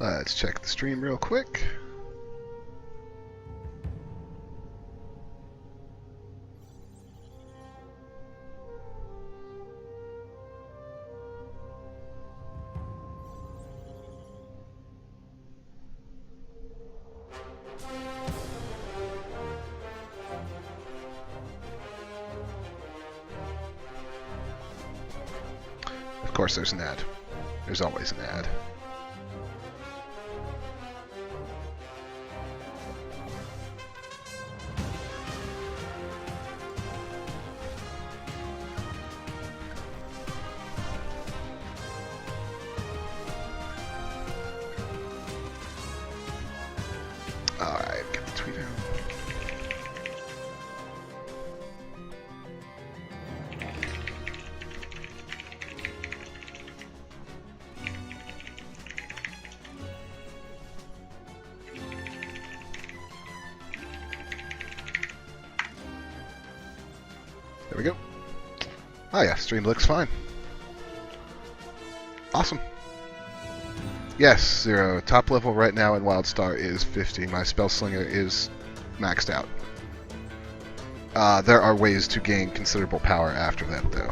Let's check the stream real quick. Of course there's an ad. There's always an ad. Alright, get the tweet out. There we go. Oh yeah, stream looks fine. Awesome. Yes, Zero. Top level right now in Wildstar is 50. My Spell Slinger is maxed out. There are ways to gain considerable power after that, though.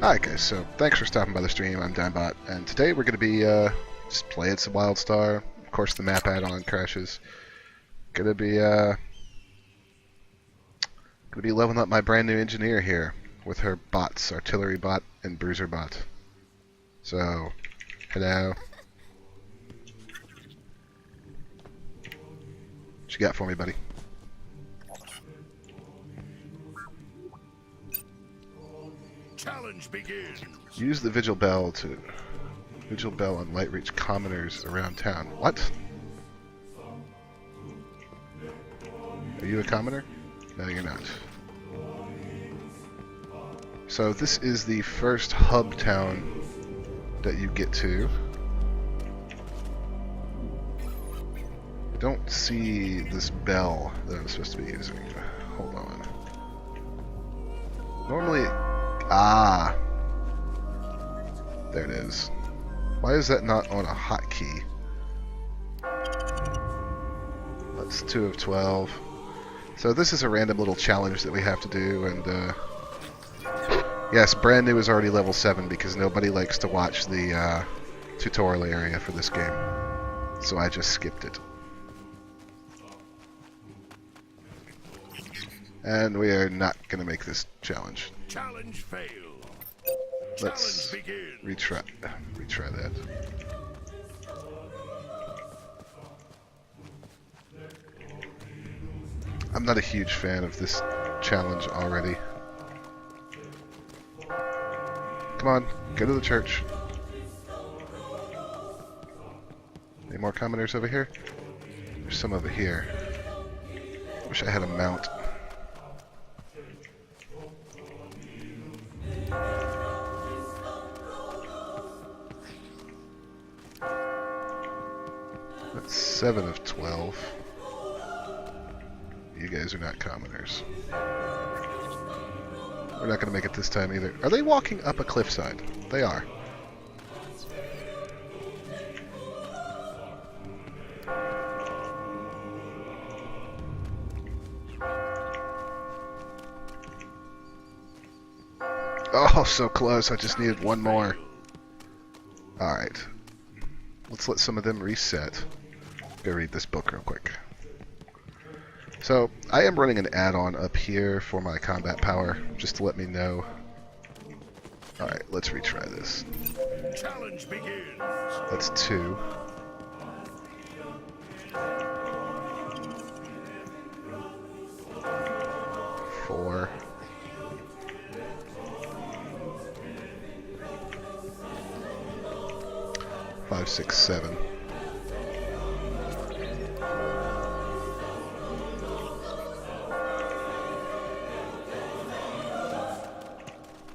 Alright guys, so thanks for stopping by the stream. I'm Dimebot, and today we're going to be just playing some Wildstar. Of course the map add-on crashes. Gonna be leveling up my brand new engineer here with her bots, artillery bot and bruiser bot. So, hello. What you got for me, buddy? Challenge begins. Use the vigil bell on light reach commoners around town. What? Are you a commoner? No, you're not. So this is the first hub town that you get to. I don't see this bell that I'm supposed to be using. Hold on. Normally... Ah! There it is. Why is that not on a hotkey? That's 2 of 12. So this is a random little challenge that we have to do, and yes, brand new is already level 7 because nobody likes to watch the tutorial area for this game. So I just skipped it. And we are not going to make this challenge. Challenge failed. Let's retry that. I'm not a huge fan of this challenge already. Come on, go to the church. Any more commoners over here? There's some over here. Wish I had a mount. That's 7 of 12. You guys are not commoners. We're not going to make it this time either. Are they walking up a cliffside? They are. Oh, so close. I just needed one more. Alright. Let's let some of them reset. Go read this book real quick. So, I am running an add-on up here for my combat power, just to let me know. Alright, let's retry this. Challenge begins. That's 2. Four. 5, 6, 7.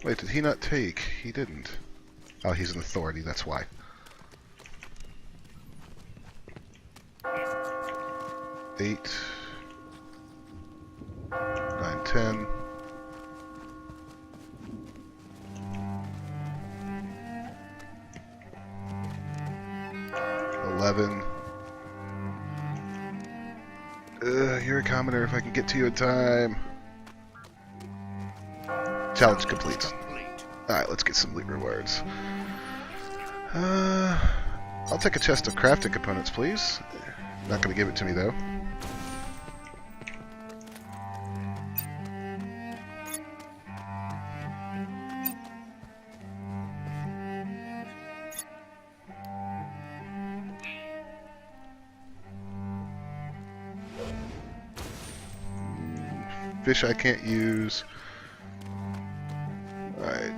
Wait, did he not take? He didn't. Oh, he's an authority, that's why. 8, 9, 10. 11. You're a commoner if I can get to you in time. Challenge complete. Alright, let's get some loot rewards. I'll take a chest of crafting components, please. Not gonna give it to me, though. Fish I can't use. Alright.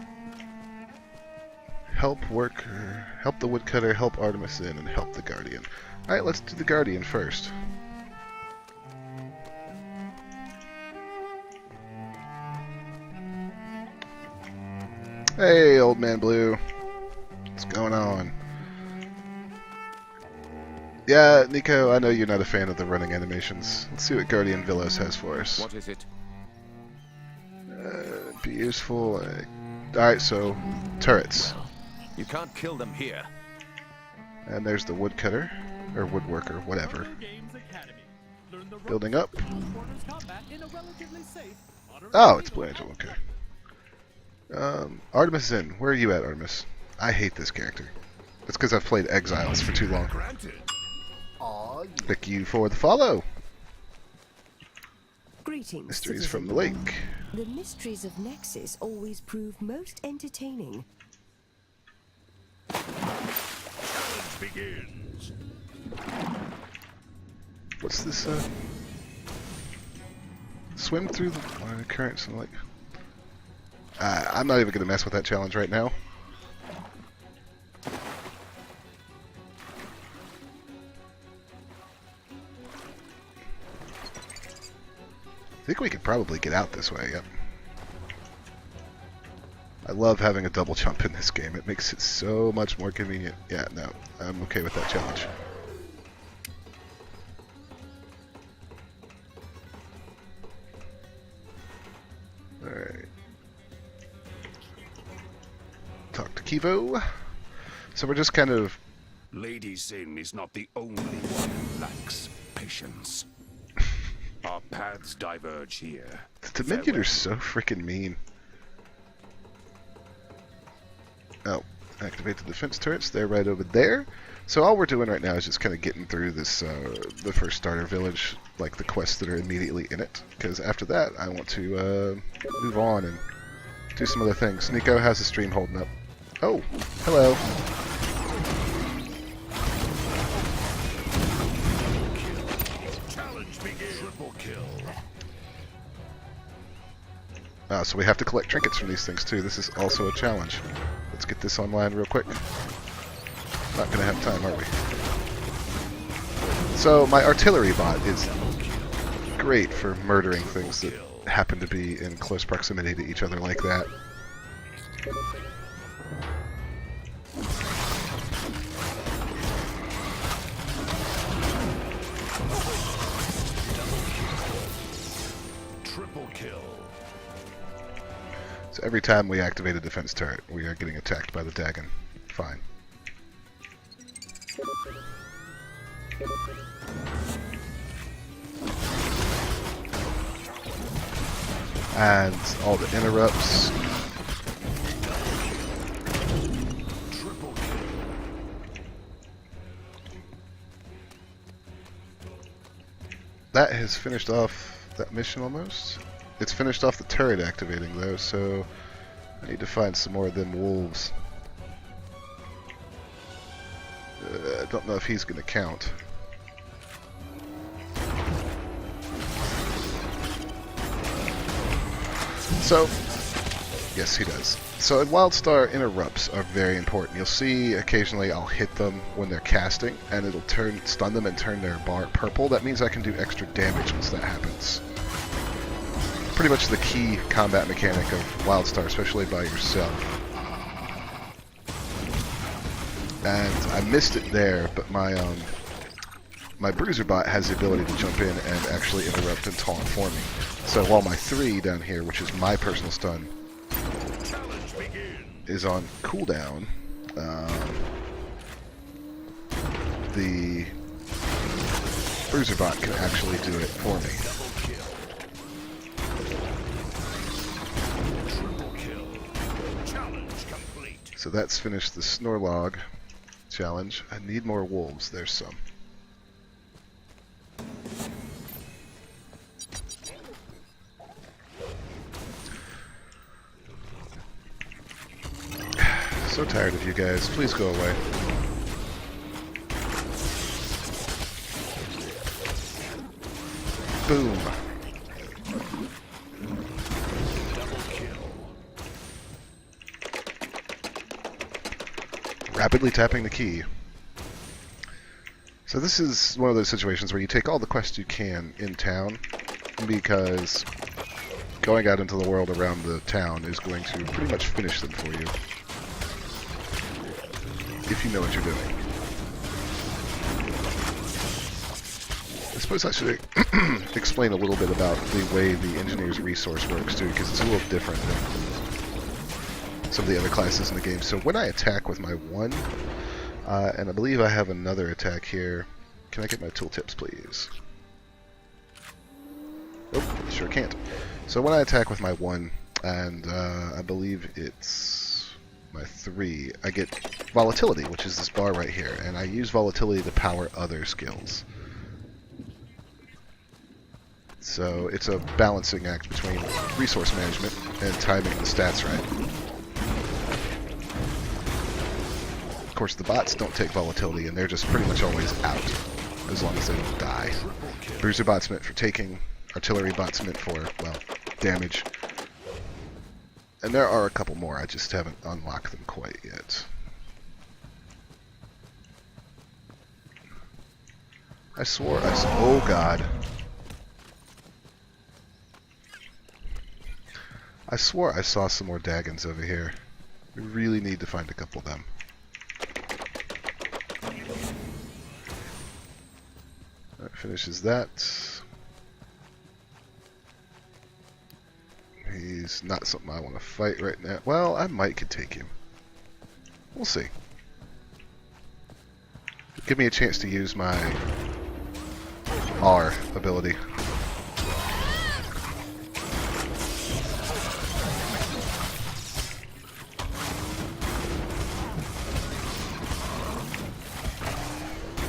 Help worker, help the woodcutter, help Artemis in, and help the guardian. Alright, let's do the guardian first. Hey, old man Blue. What's going on? Yeah, Nico, I know you're not a fan of the running animations. Let's see what Guardian Villas has for us. What is it? Be useful. Alright, so turrets. You can't kill them here. And there's the woodcutter, or woodworker, whatever. Building up. Oh, it's Blue Angel, okay. Artemis Inn. Where are you at, Artemis? I hate this character. It's because I've played Exiles for too long. Thank you for the follow. Greetings, Mysteries citizen. from the lake. The mysteries of Nexus always prove most entertaining. Challenge begins. What's this, swim through the currents and like... I'm not even going to mess with that challenge right now. I think we could probably get out this way, yep. I love having a double jump in this game. It makes it so much more convenient. Yeah, no, I'm okay with that challenge. Alright. Talk to Kivo. So we're just kind of... Lady Sin is not the only one who lacks patience. Our paths diverge here. The Dominion are so freaking mean. Oh, activate the defense turrets. They're right over there. So all we're doing right now is just kind of getting through this, the first starter village, like the quests that are immediately in it. Because after that, I want to move on and do some other things. Nico, how's the stream holding up? Oh, hello. Challenge begins. Triple kill. So we have to collect trinkets from these things too. This is also a challenge. Let's get this online real quick. Not gonna have time, are we? So my artillery bot is great for murdering things that happen to be in close proximity to each other like that. Triple kill. So every time we activate a defense turret, we are getting attacked by the Dagon. Fine. And all the interrupts. Triple kill. That has finished off that mission almost. It's finished off the turret activating though, so I need to find some more of them wolves. I don't know if he's going to count. So, yes, he does. So in Wildstar, interrupts are very important. You'll see occasionally I'll hit them when they're casting, and it'll stun them and turn their bar purple. That means I can do extra damage once that happens. Pretty much the key combat mechanic of Wildstar, especially by yourself. And I missed it there, but my my bruiser bot has the ability to jump in and actually interrupt and taunt for me. So while my 3 down here, which is my personal stun, is on cooldown, the Bruiserbot can actually do it for me. So that's finished the Snorlog challenge. I need more wolves. There's some. So tired of you guys. Please go away. Boom. Rapidly tapping the key. So this is one of those situations where you take all the quests you can in town, because going out into the world around the town is going to pretty much finish them for you, if you know what you're doing. I suppose I should explain a little bit about the way the engineer's resource works too, because it's a little different than some of the other classes in the game. So when I attack with my 1, and I believe I have another attack here. Can I get my tooltips, please? Nope, sure can't. So when I attack with my 1, and I believe it's my 3, I get volatility, which is this bar right here, and I use volatility to power other skills. So it's a balancing act between resource management and timing the stats right. Of course, the bots don't take volatility, and they're just pretty much always out, as long as they don't die. Bruiser bots meant for taking, artillery bots meant for, well, damage. And there are a couple more, I just haven't unlocked them quite yet. I swore oh god. I swore I saw some more Daggons over here. We really need to find a couple of them. That finishes that. He's not something I want to fight right now. Well, I might could take him. We'll see. Give me a chance to use my R ability.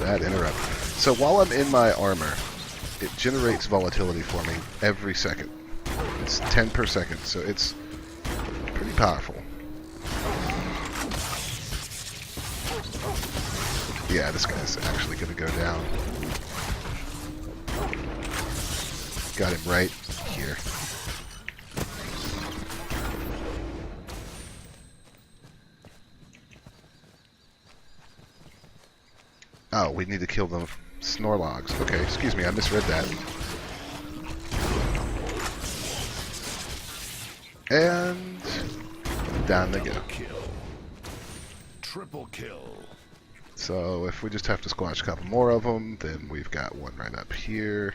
That interrupt. So while I'm in my armor, it generates volatility for me every second. It's 10 per second, so it's pretty powerful. Yeah, this guy's actually going to go down. Got him right here. Oh, we need to kill the Snorlogs. Okay, excuse me, I misread that. And down they go. Triple kill. So if we just have to squash a couple more of them, then we've got one right up here.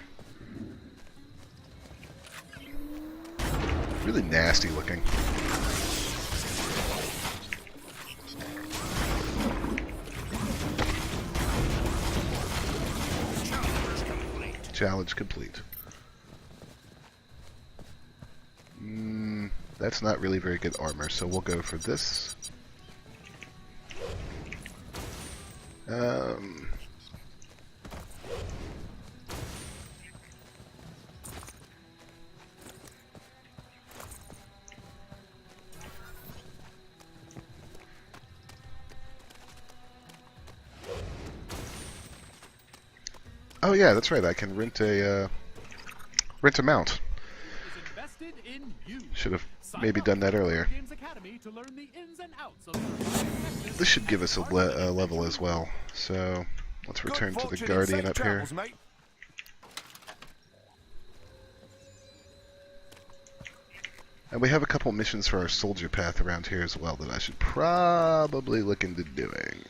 Really nasty looking. Challenge complete. That's not really very good armor, so we'll go for this. Oh yeah, that's right. I can rent a mount. Should have maybe done that earlier. This should give us a level as well. So let's return to the Guardian up here. And we have a couple missions for our soldier path around here as well that I should probably look into doing.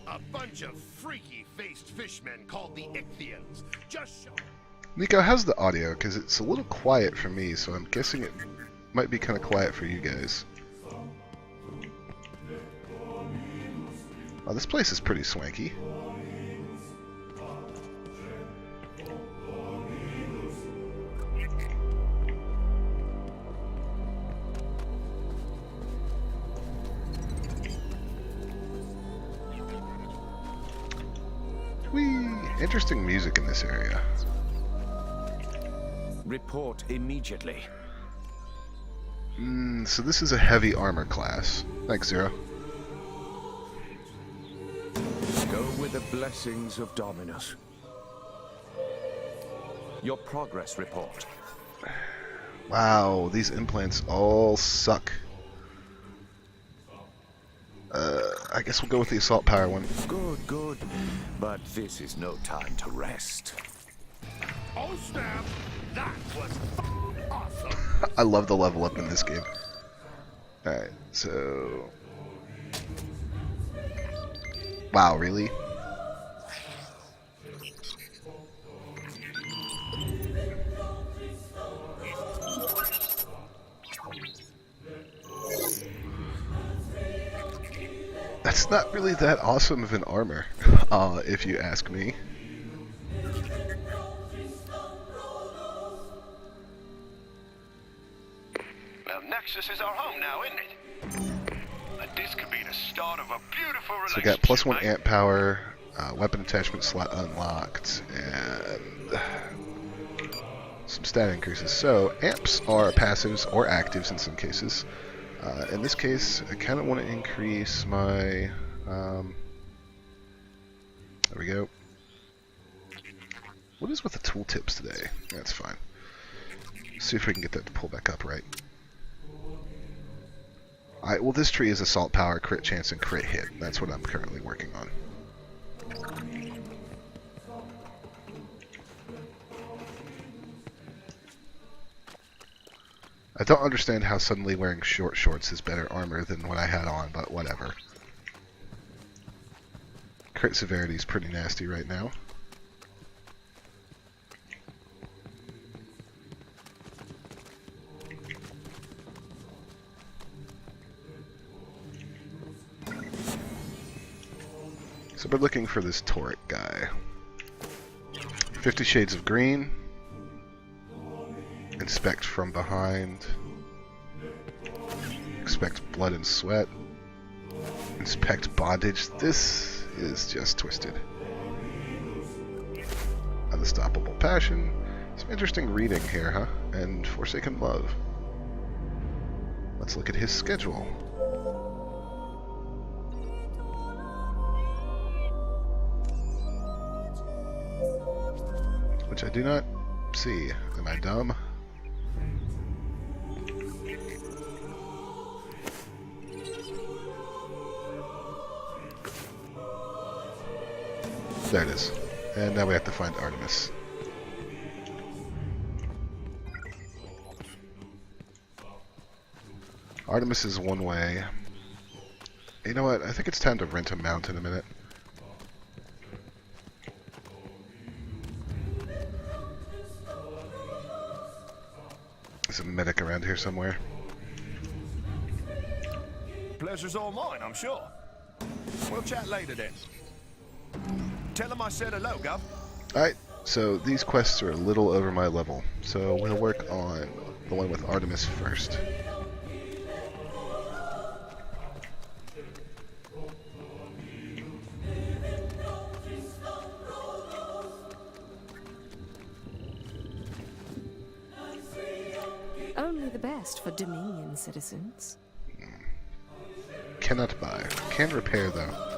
A bunch of freaky-faced fishmen called the Ichthyans. Just show. Nico, how's the audio? Because it's a little quiet for me, so I'm guessing it might be kind of quiet for you guys. Oh, this place is pretty swanky. Whee! Interesting music in this area. Report immediately. So this is a heavy armor class. Thanks, Zero. Go with the blessings of Dominus. Your progress report. Wow, these implants all suck. I guess we'll go with the assault power one. Good, good. But this is no time to rest. Oh snap! That was awesome! I love the level up in this game. Alright, so... Wow, really? That's not really that awesome of an armor, if you ask me. Well, Nexus is our home now, isn't it? And this could be the start of a beautiful So we relationship. got +1 mate. amp power, weapon attachment slot unlocked, and some stat increases. So amps are passives or actives in some cases. In this case, I kind of want to increase my... there we go. What is with the tooltips today? That's fine. See if we can get that to pull back up right. Alright, well this tree is assault power, crit chance, and crit hit. That's what I'm currently working on. I don't understand how suddenly wearing short shorts is better armor than what I had on, but whatever. Crit severity is pretty nasty right now. So we're looking for this Toric guy. 50 Shades of Green. Inspect from behind. Expect blood and sweat. Inspect bondage. This is just twisted. Unstoppable passion. Some interesting reading here, huh? And Forsaken love. Let's look at his schedule. Which I do not see. Am I dumb? There it is. And now we have to find Artemis. Artemis is one way. You know what? I think it's time to rent a mount in a minute. There's a medic around here somewhere. Pleasure's all mine, I'm sure. We'll chat later then. Tell him I said hello, Gov. Alright, so these quests are a little over my level, so we'll work on the one with Artemis first. Only the best for Dominion citizens. Cannot buy. Can repair though.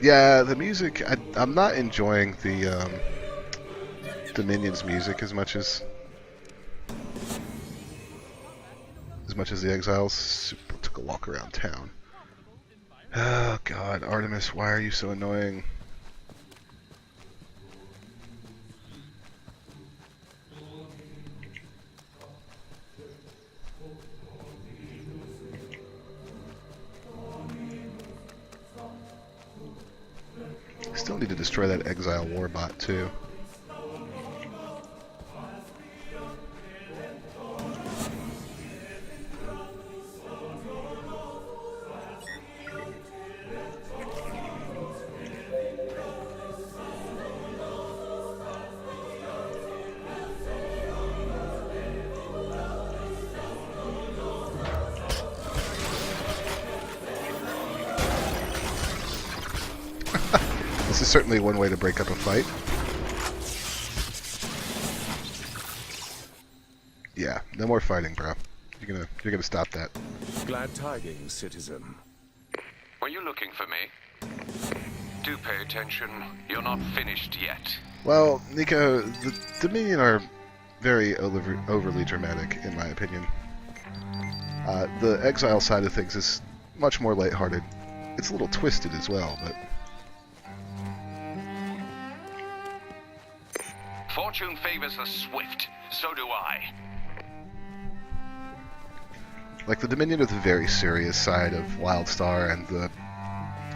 Yeah, the music, I'm not enjoying the Dominion's music as much as the Exiles. Super, took a walk around town. Oh god, Artemis, why are you so annoying? Still need to destroy that Exile Warbot too. This is certainly one way to break up a fight. Yeah, no more fighting, bro. You're gonna stop that. Glad tidings, citizen. Were you looking for me? Do pay attention. You're not finished yet. Well, Nico, the Dominion are very overly dramatic, in my opinion. The Exile side of things is much more lighthearted. It's a little twisted as well, but... Fortune favors the swift. So do I. Like, the Dominion are the very serious side of Wildstar, and the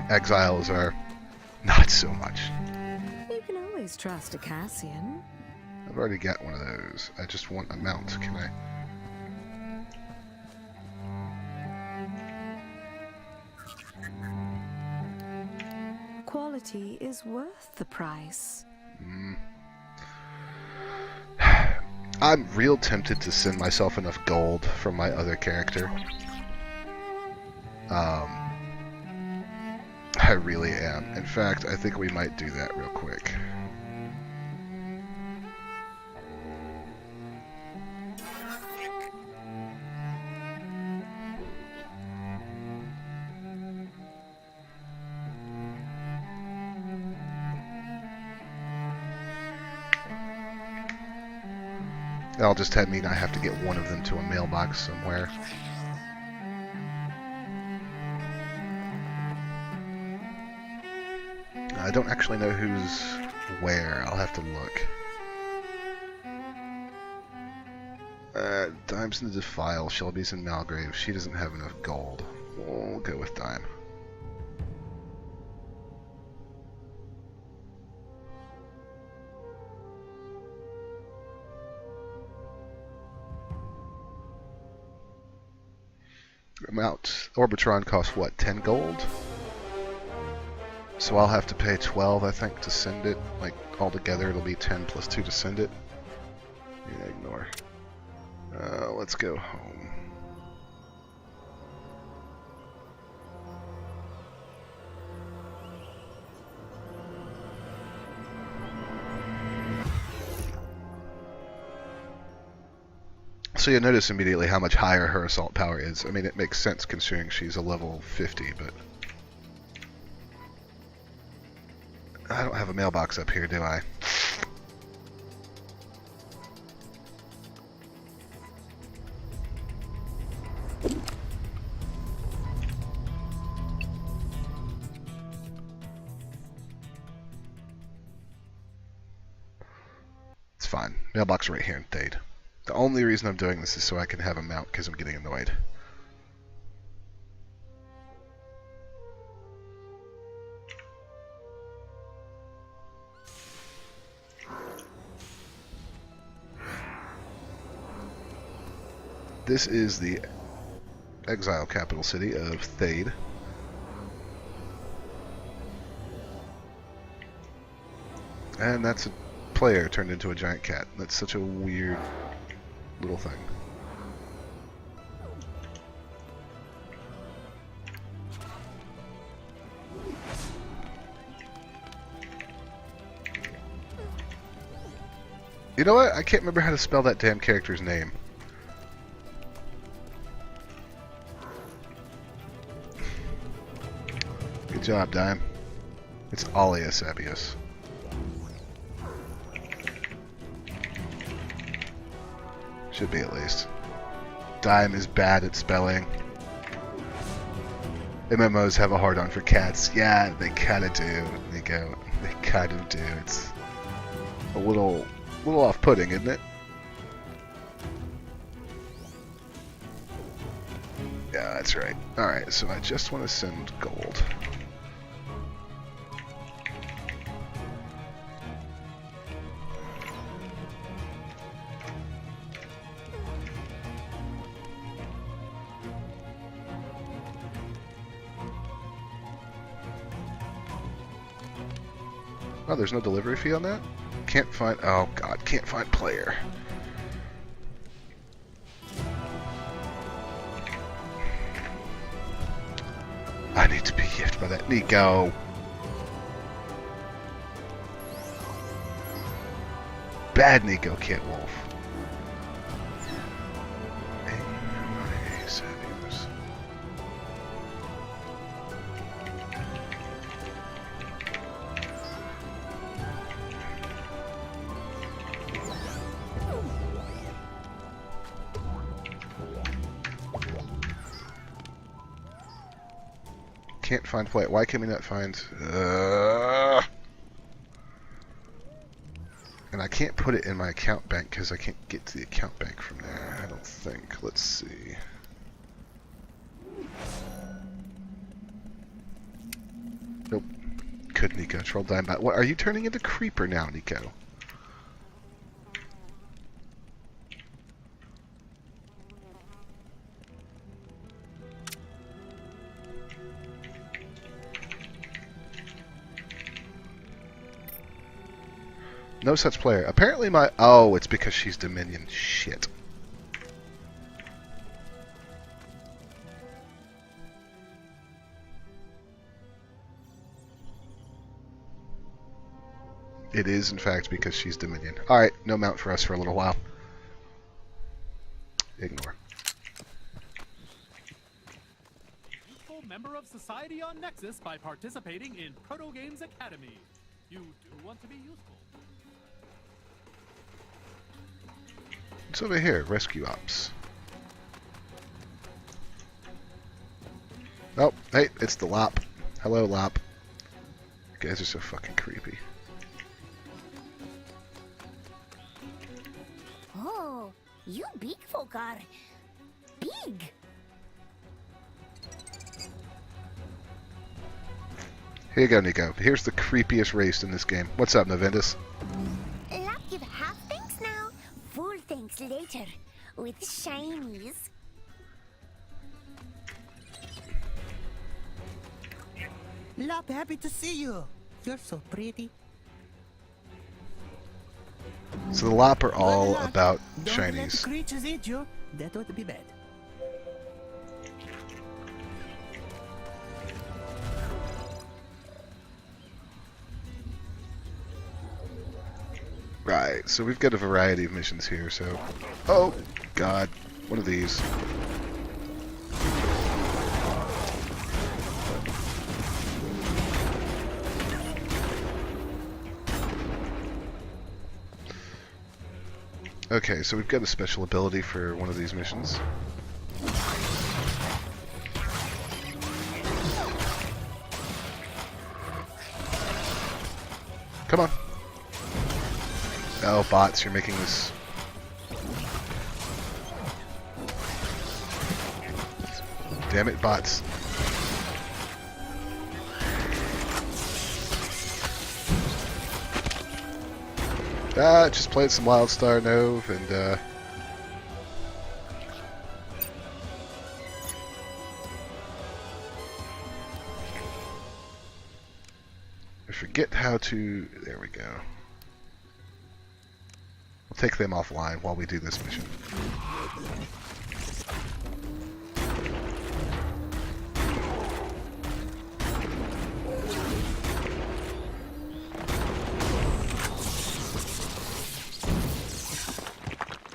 Exiles are not so much. You can always trust a Cassian. I've already got one of those. I just want a mount, can I? Quality is worth the price. I'm real tempted to send myself enough gold from my other character. I really am. In fact, I think we might do that real quick. That'll just mean I have to get one of them to a mailbox somewhere. I don't actually know who's where. I'll have to look. Dime's in the Defile. Shelby's in Malgrave. She doesn't have enough gold. We'll go with Dime. Mount Orbitron costs what, 10 gold? So I'll have to pay 12, I think, to send it. Like, altogether it'll be 10 plus 2 to send it. Yeah, ignore. Let's go home. So you'll notice immediately how much higher her assault power is. I mean, it makes sense considering she's a level 50, but... I don't have a mailbox up here, do I? It's fine. Mailbox right here in Thade. The only reason I'm doing this is so I can have a mount because I'm getting annoyed. This is the exile capital city of Thade. And that's a player turned into a giant cat. That's such a weird little thing. You know what? I can't remember how to spell that damn character's name. Good job, Dime. It's Alias Abius. Should be at least. Dime is bad at spelling. MMOs have a hard-on for cats. Yeah, they kinda do, Nico. They kind of do. It's a little off-putting, isn't it? Yeah, that's right. Alright, so I just want to send gold. Oh, there's no delivery fee on that? Can't find... Oh, God. Can't find player. I need to be gifted by that. Nico! bad, Nico, Kid Wolf. Angry settings. Can't find play. Why can we not find? And I can't put it in my account bank because I can't get to the account bank from there. I don't think. Let's see. Nope. Could Nico troll dime back? What are you turning into Creeper now, Nico? No such player. Apparently my... Oh, it's because she's Dominion. Shit. It is, in fact, because she's Dominion. Alright, no mount for us for a little while. Ignore. Useful member of society on Nexus by participating in Proto Games Academy. You do want to be useful. It's over here, rescue ops. Oh, hey, it's the Lop. Hello, Lop. You guys are so fucking creepy. Oh, you big folk are big. Here you go, Nico. Here's the creepiest race in this game. What's up, Novendus? Lap give half thanks now, full thanks later, with shinies. Lop, happy to see you. You're so pretty. So the Lop are all about Don't let the shinies. creatures eat you. That would be bad. Right, so we've got a variety of missions here, so... Oh, God. One of these. Okay, so we've got a special ability for one of these missions. Come on. Oh, bots, you're making this... Damn it, bots. Just played some Wildstar Nove, and, I forget how to... There we go. We'll take them offline while we do this mission.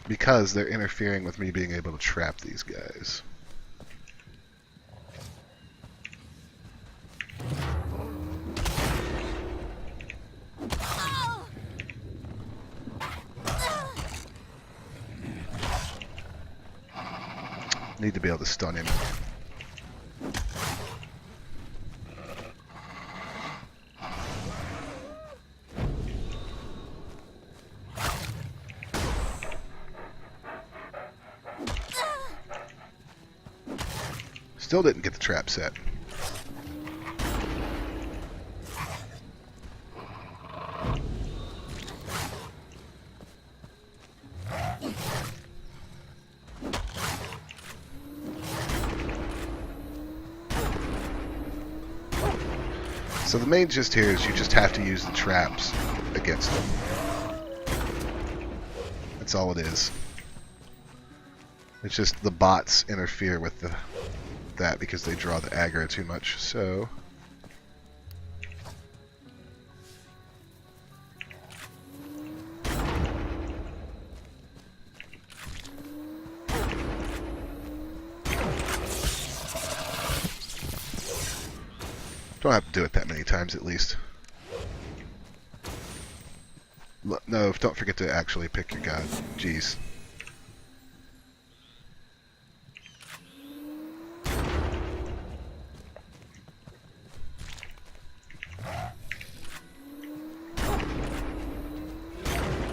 Because they're interfering with me being able to trap these guys. Need to be able to stun him. Still didn't get the trap set. So the main gist here is you just have to use the traps against them. That's all it is. It's just the bots interfere with that because they draw the aggro too much. So Don't have to do it that many times, at least. No, don't forget to actually pick your god. Jeez.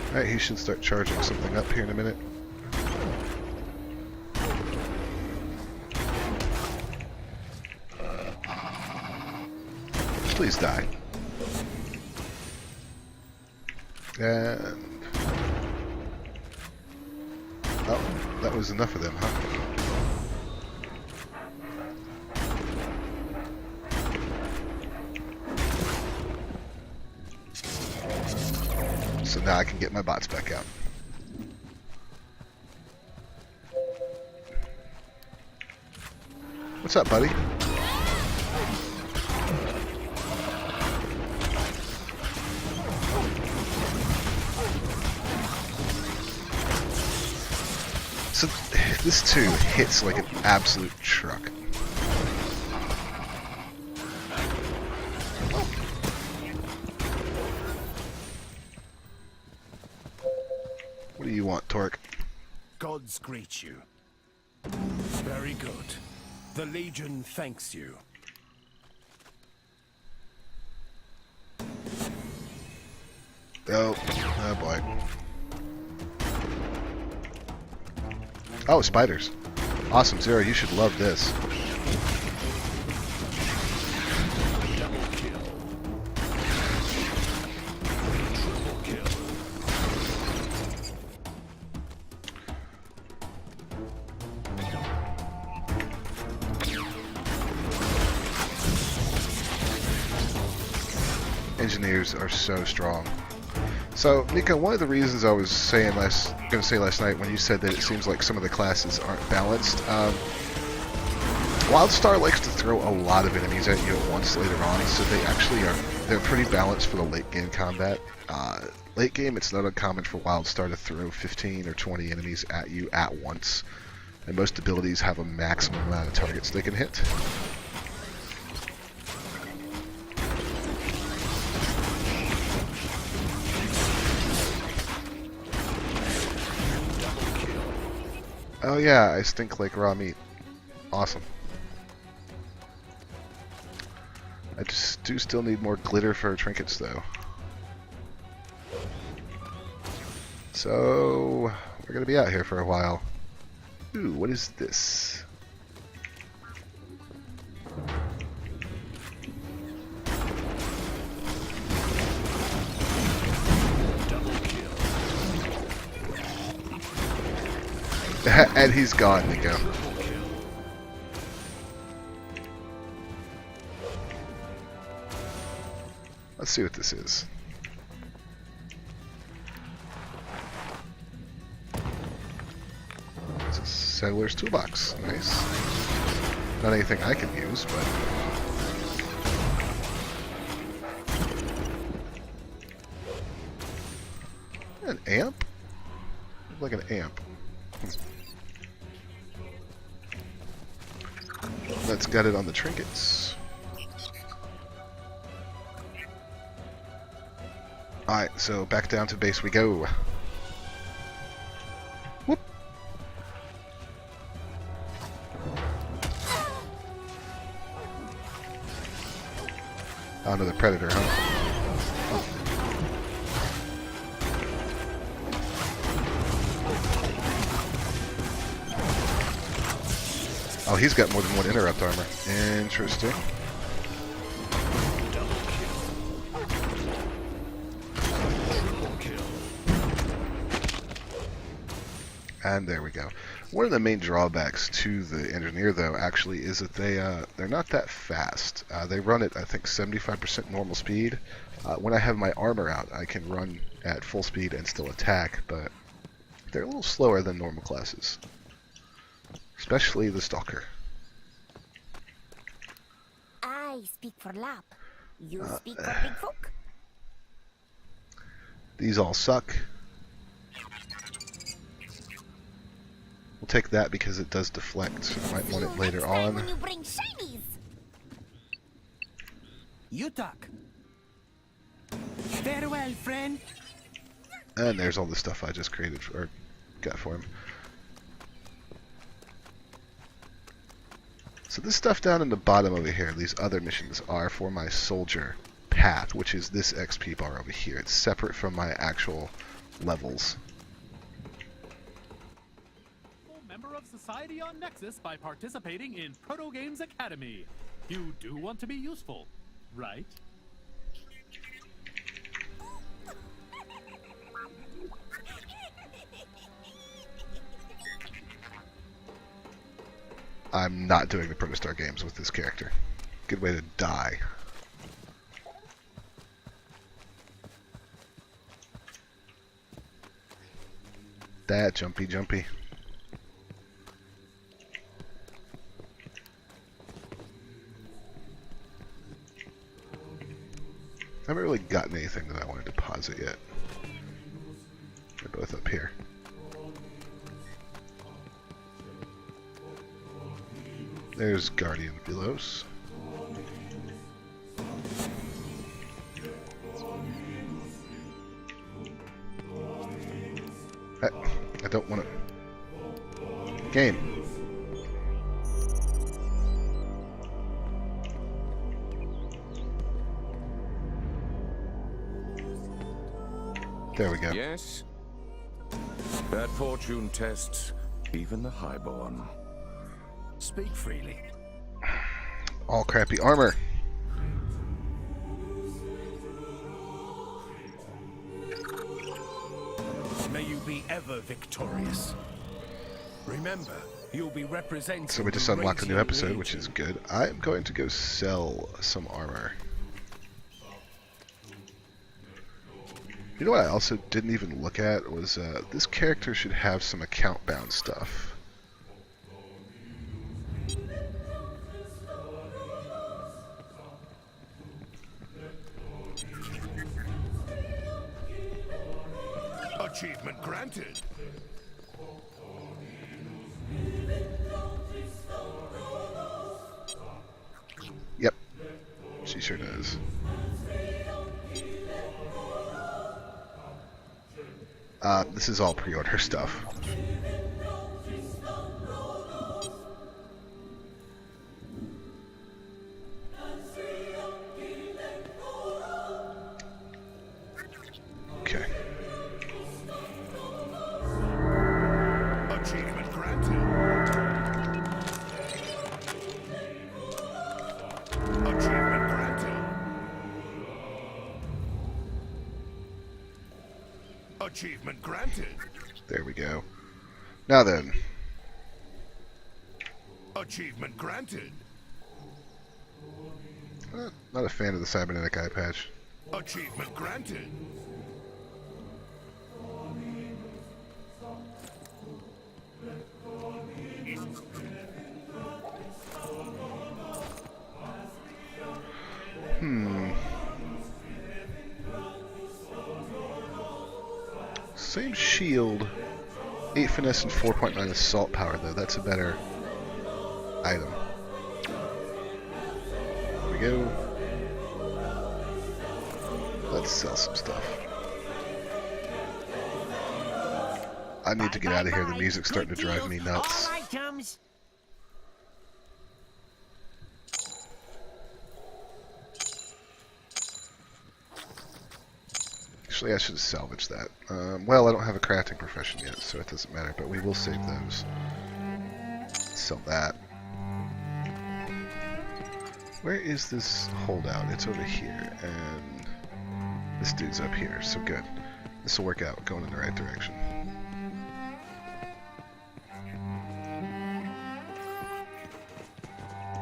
Alright, he should start charging something up here in a minute. Please die. And... oh, that was enough of them, huh? So now I can get my bots back out. What's up, buddy? So this too hits like an absolute truck. What do you want, Torque? Gods greet you. Very good. The Legion thanks you. Oh, oh boy. Oh, spiders. Awesome, Zero, you should love this. Double kill. Triple kill. Engineers are so strong. So, Mika, one of the reasons I was going to say last night when you said that it seems like some of the classes aren't balanced, Wildstar likes to throw a lot of enemies at you at once later on, so they actually they're pretty balanced for the late game combat. Late game, it's not uncommon for Wildstar to throw 15 or 20 enemies at you at once, and most abilities have a maximum amount of targets they can hit. Oh yeah, I stink like raw meat. Awesome. I just do still need more glitter for trinkets though. So we're gonna be out here for a while. Ooh, what is this? And he's gone, Nico. Let's see what this is. It's a Settler's Toolbox. Nice. Not anything I can use, but... an amp? Like an amp. Let's gut it on the trinkets. Alright, so back down to base we go. Whoop. Oh, another predator, huh? Oh, he's got more than one interrupt armor. Interesting. And there we go. One of the main drawbacks to the engineer, though, actually, is that they're not that fast. They run at, I think, 75% normal speed. When I have my armor out, I can run at full speed and still attack, but they're a little slower than normal classes. Especially the Stalker. I speak for Lap. You speak for big folk. These all suck. We'll take that because it does deflect. I might want it later on. When you bring shinies. You talk. Farewell, friend. And there's all the stuff I just created or got for him. So this stuff down in the bottom over here, these other missions are for my soldier path, which is this XP bar over here. It's separate from my actual levels. Member of society on Nexus by participating in Proto Games Academy. You do want to be useful, right? I'm not doing the Protostar games with this character. Good way to die. That jumpy. I haven't really gotten anything that I want to deposit yet. They're both up here. There's Guardian Velos. I don't want to... Game. There we go. Yes? Bad fortune tests even the highborn. Speak freely. All crappy armor. May you be ever victorious. Remember, you'll be representing. So we just the unlocked a new Radiant episode, which is good. I'm going to go sell some armor. You know what I also didn't even look at was this character should have some account bound stuff. Achievement granted. Yep, she sure does. This is all pre-order stuff. Okay. Achievement granted. Achievement granted. Achievement granted. There we go. Now then. Achievement granted. Not a fan of the cybernetic eye patch. Achievement granted. Same shield. 8 finesse and 4.9 assault power though. That's a better item. There we go. Let's sell some stuff. I need to get out of here. The music's starting to drive me nuts. All items. Actually, I should salvage that. Well, I don't have a crafting profession yet, so it doesn't matter, but we will save those. Sell that. Where is this holdout? It's over here, and this dude's up here, so good. This will work out, going in the right direction.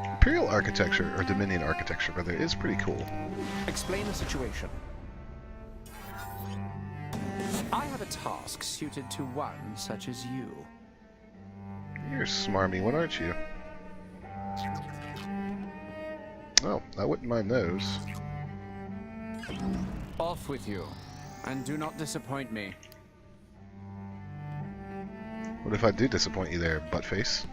Imperial architecture, or Dominion architecture, rather, is pretty cool. Explain the situation. I have a task suited to one such as you. You're a smarmy one, aren't you? Oh, I wouldn't mind those. Off with you, and do not disappoint me. What if I do disappoint you there, buttface?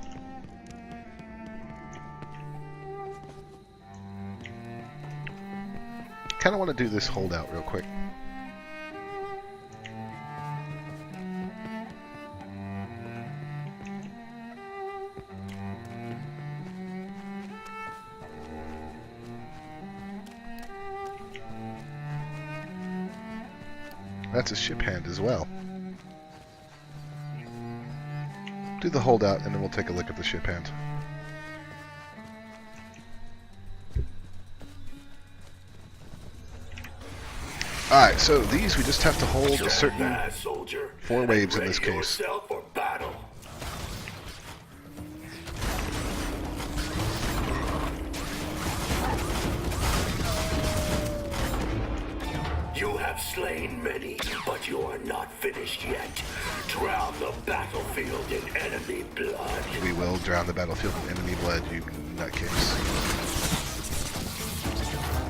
kind of want to do this holdout real quick. That's a ship hand as well. Do the holdout and then we'll take a look at the ship hand. Alright, so these we just have to hold a certain 4 waves in this case. You have slain many, but you are not finished yet. Drown the battlefield in enemy blood. We will drown the battlefield in enemy blood, you nutcase.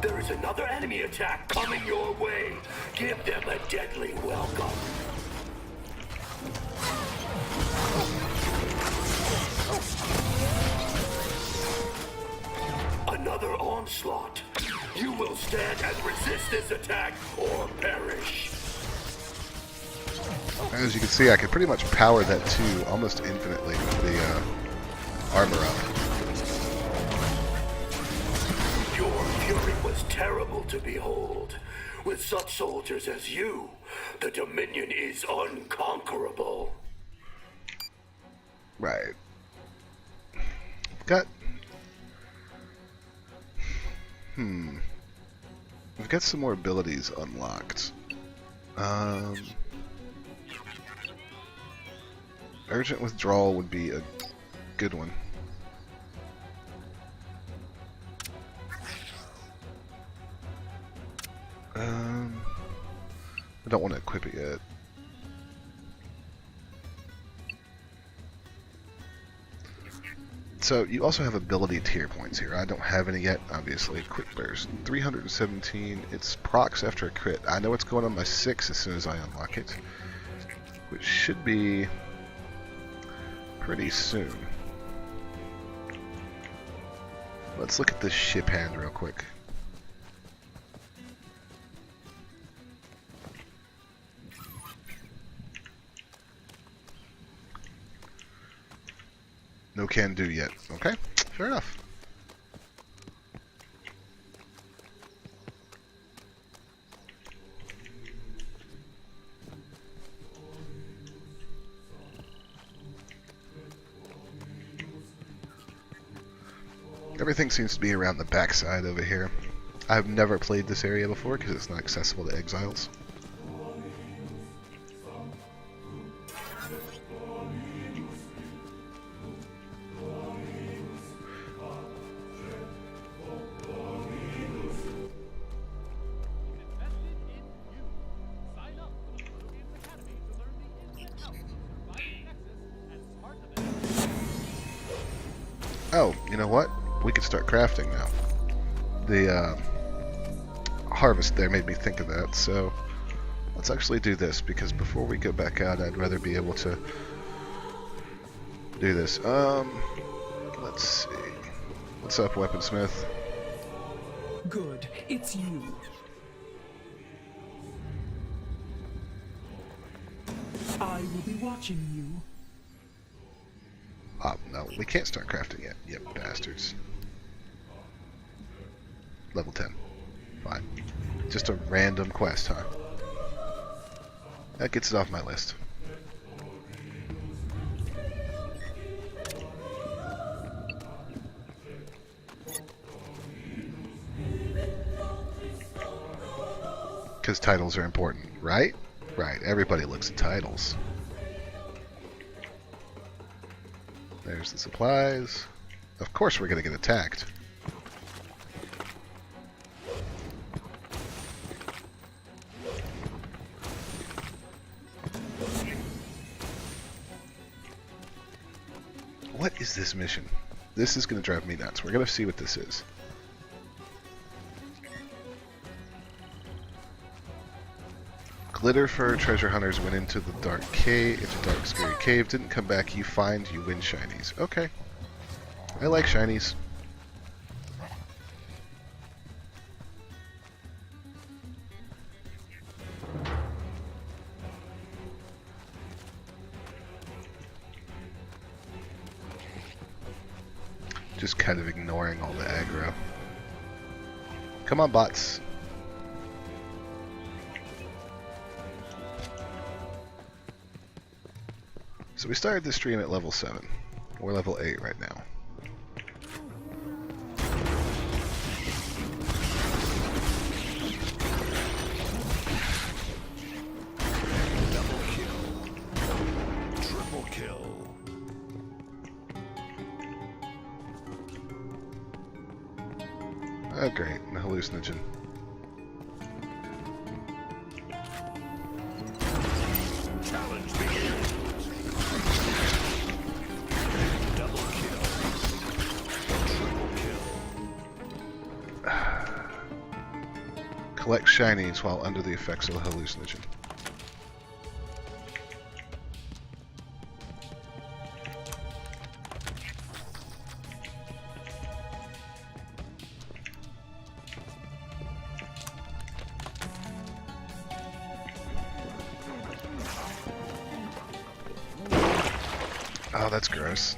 There is another enemy attack coming your way. Give them a deadly welcome. Another onslaught. You will stand and resist this attack or perish. As you can see, I can pretty much power that 2 almost infinitely with the armor up. Your fury was terrible to behold. With such soldiers as you, the Dominion is unconquerable. Right. Got... We've got some more abilities unlocked. Urgent withdrawal would be a good one. I don't want to equip it yet. So you also have ability tier points here. I don't have any yet, obviously. Quick burst, 317. It's procs after a crit. I know it's going on my 6 as soon as I unlock it, which should be pretty soon. Let's look at this ship hand real quick. No can do yet. Okay, fair enough. Everything seems to be around the backside over here. I've never played this area before because it's not accessible to exiles. Oh, you know what? We can start crafting now. The harvest there made me think of that, so let's actually do this, because before we go back out, I'd rather be able to do this. Let's see. What's up, Weaponsmith? Good, it's you. I will be watching you. Oh, no, we can't start crafting yet. Yep, bastards. Level 10. Fine. Just a random quest, huh? That gets it off my list. Because titles are important, right? Right, everybody looks at titles. There's the supplies. Of course we're going to get attacked. What is this mission? This is going to drive me nuts. We're going to see what this is. Glitter fur treasure hunters went into the dark cave, scary cave, didn't come back. You find, you win shinies. Okay. I like shinies. just kind of ignoring all the aggro. Come on, bots. So we started the stream at level 7. We're level 8 right now. Double kill. Triple kill. Oh, great. The hallucinogen. Challenge begins. Double kill. Triple kill. Collect shinies while under the effects of the hallucinogen. Oh, that's gross.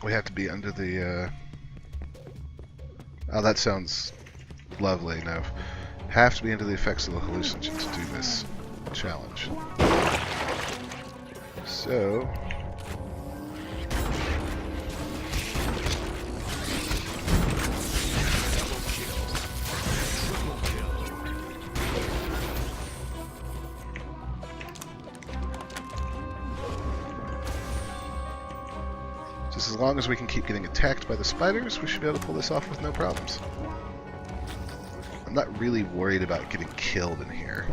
We have to be under the, Oh, that sounds lovely. No. Have to be under the effects of the hallucinogen to do this challenge. So... as long as we can keep getting attacked by the spiders, we should be able to pull this off with no problems. I'm not really worried about getting killed in here.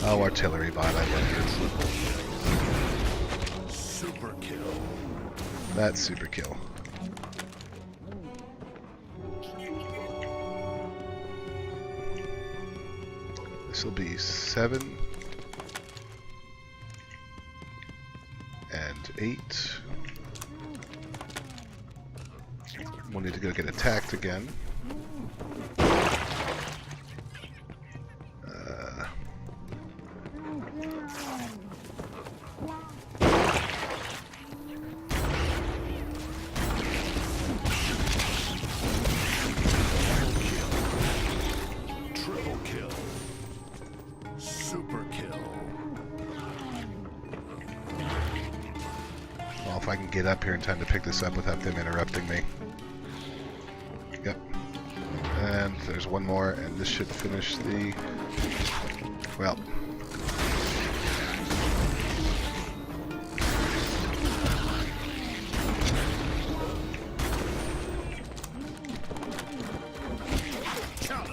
Oh, artillery bot, I love it. Super kill. That's super kill. This will be 7... and 8. We'll need to go get attacked again. Triple kill. Super kill. Well, if I can get up here in time to pick this up without them interrupting me. Yep. And there's one more, and this should finish the... Well...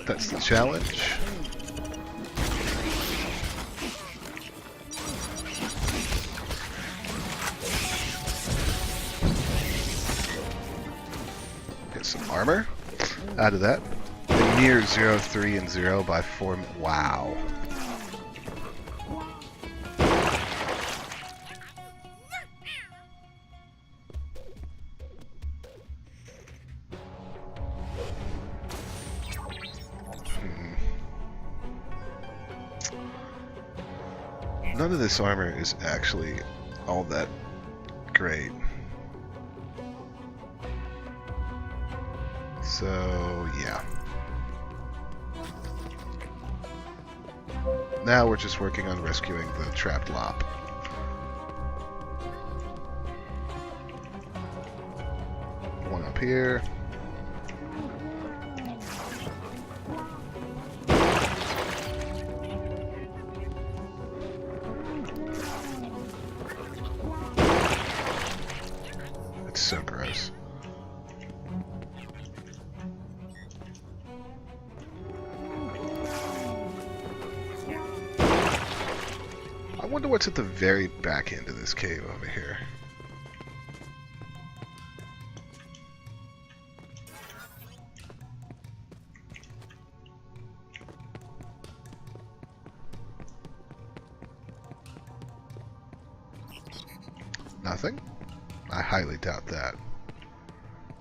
That's the challenge. Get some armor out of that. Near 0, 3, and 0 by 4. Wow. None of this armor is actually all that great. So, yeah. Now we're just working on rescuing the trapped lop. One up here. It's so gross. I wonder what's at the very back end of this cave over here. Nothing? I highly doubt that.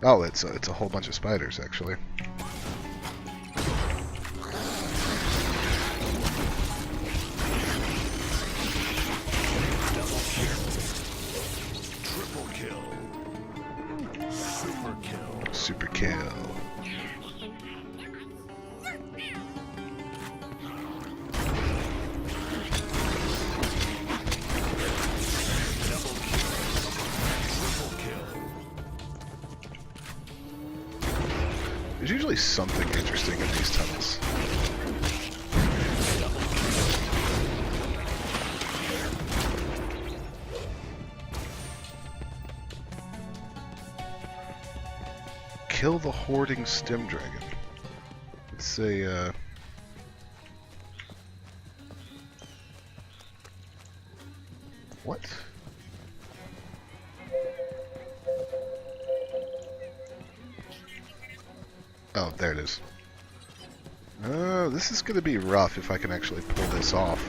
Oh, it's a whole bunch of spiders, actually. usually something interesting in these tunnels. Kill the hoarding stem dragon. Let's say, what? Oh, there it is. This is going to be rough if I can actually pull this off.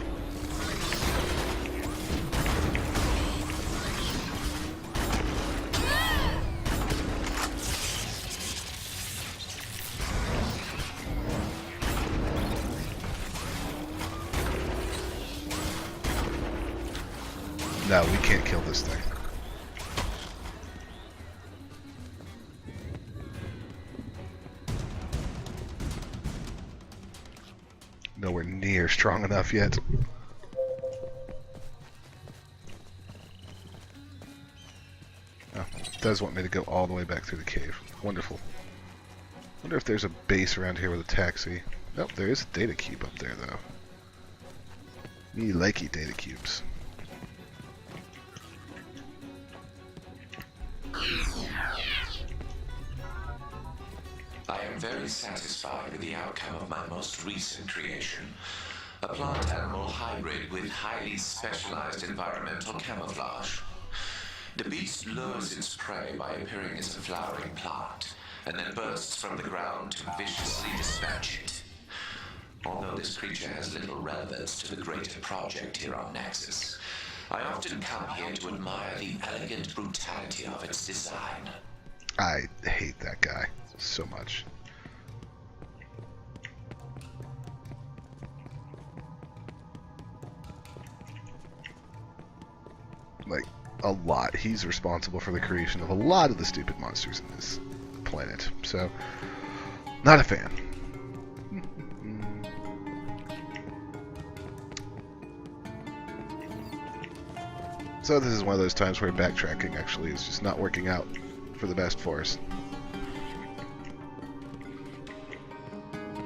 No, we can't kill this thing. Nowhere near strong enough yet. Oh, it does want me to go all the way back through the cave. Wonderful. Wonder if there's a base around here with a taxi. Nope, there is a data cube up there though. Me likey data cubes. I am very satisfied with the outcome of my most recent creation. A plant-animal hybrid with highly specialized environmental camouflage. The beast lures its prey by appearing as a flowering plant, and then bursts from the ground to viciously dispatch it. Although this creature has little relevance to the greater project here on Nexus, I often come here to admire the elegant brutality of its design. I hate that guy so much. Like, a lot. He's responsible for the creation of a lot of the stupid monsters in this planet. So, not a fan. So this is one of those times where backtracking actually is just not working out for the best for us.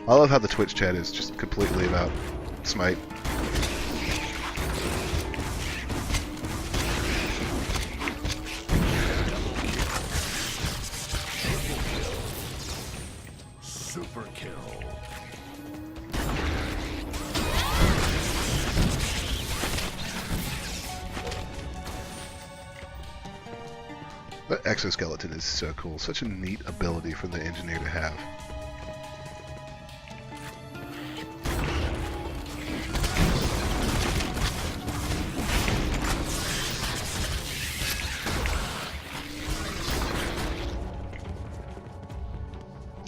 I love how the Twitch chat is just completely about Smite. Super kill. That exoskeleton is so cool. Such a neat ability for the engineer to have.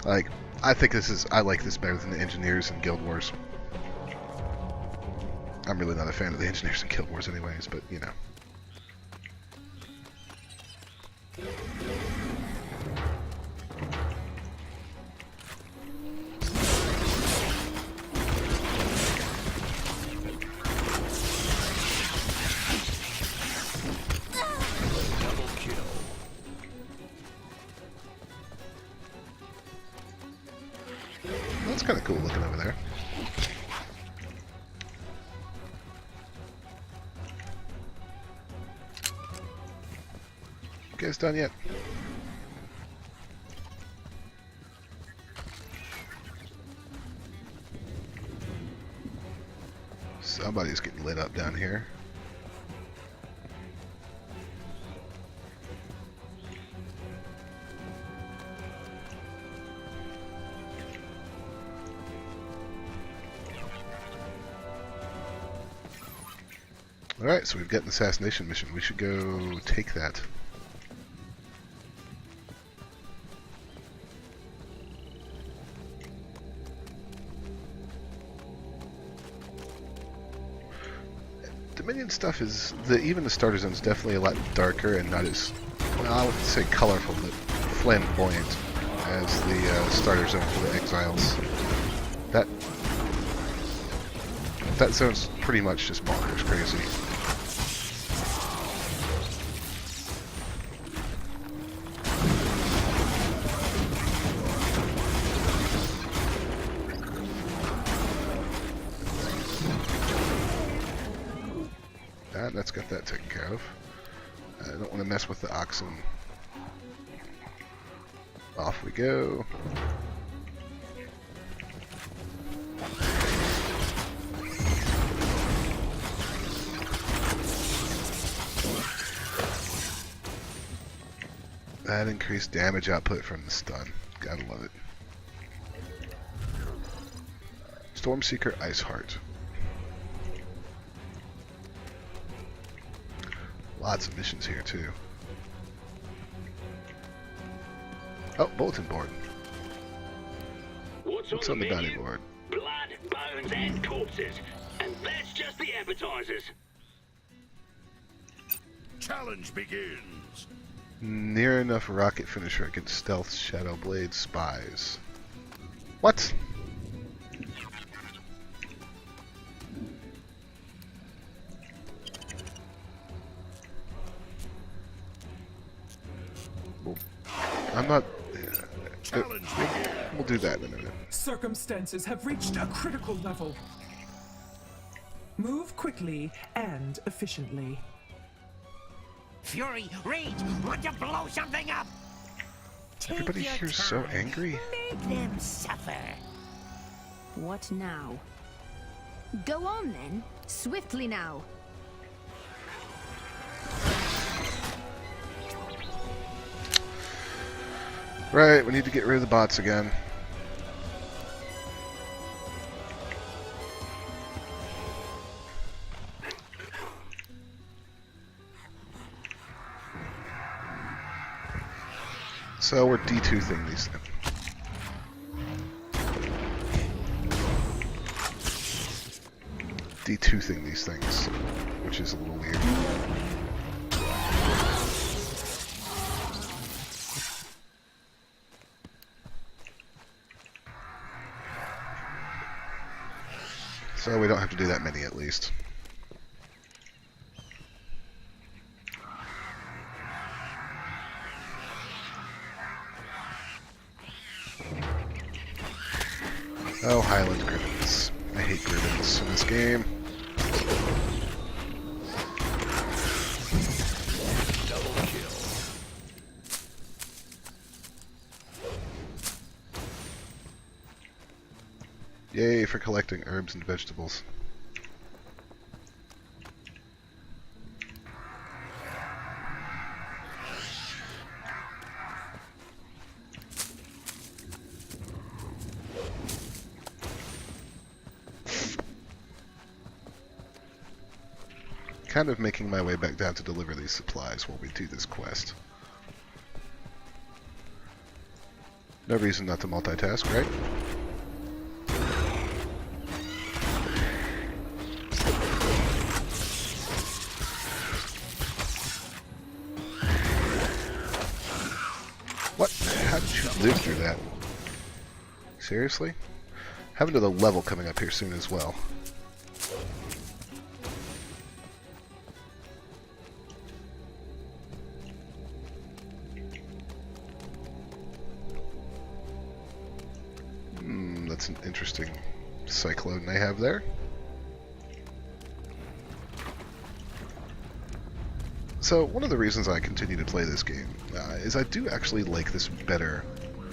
Like, I think I like this better than the engineers in Guild Wars. I'm really not a fan of the engineers in Guild Wars anyways, but you know. That's kind of cool looking over there. You guys done yet? Somebody's getting lit up down here. Alright, so we've got an assassination mission. We should go take that. Dominion stuff is, even the starter zone is definitely a lot darker and not as, well, I wouldn't say colorful, but flamboyant as the starter zone for the Exiles. That zone's pretty much just bonkers crazy. That's got that taken care of. I don't want to mess with the oxen. Off we go. That increased damage output from the stun. Gotta love it. Stormseeker Iceheart. Lots of missions here too. Oh, bulletin board. What's on the bounty board? Blood, bones, and corpses. And that's just the appetizers. Challenge begins. Near enough rocket finisher against stealth shadow blade spies. What? Well, I'm not. We'll do that in a minute. Circumstances have reached a critical level. Move quickly and efficiently. Fury, rage, want to blow something up? Everybody here's so angry. Make them suffer. What now? Go on then. Swiftly now. Right, we need to get rid of the bots again. So we're D2-ing these things. D2-ing these things, which is a little weird. So we don't have to do that many at least. Oh, Highland Griffins. I hate Griffins in this game. Double kill. Yay for collecting herbs and vegetables. Kind of making my way back down to deliver these supplies while we do this quest. No reason not to multitask, right? What? How did you live through that? Seriously? Having to the level coming up here soon as well. That's an interesting cyclone they have there. So one of the reasons I continue to play this game is I do actually like this better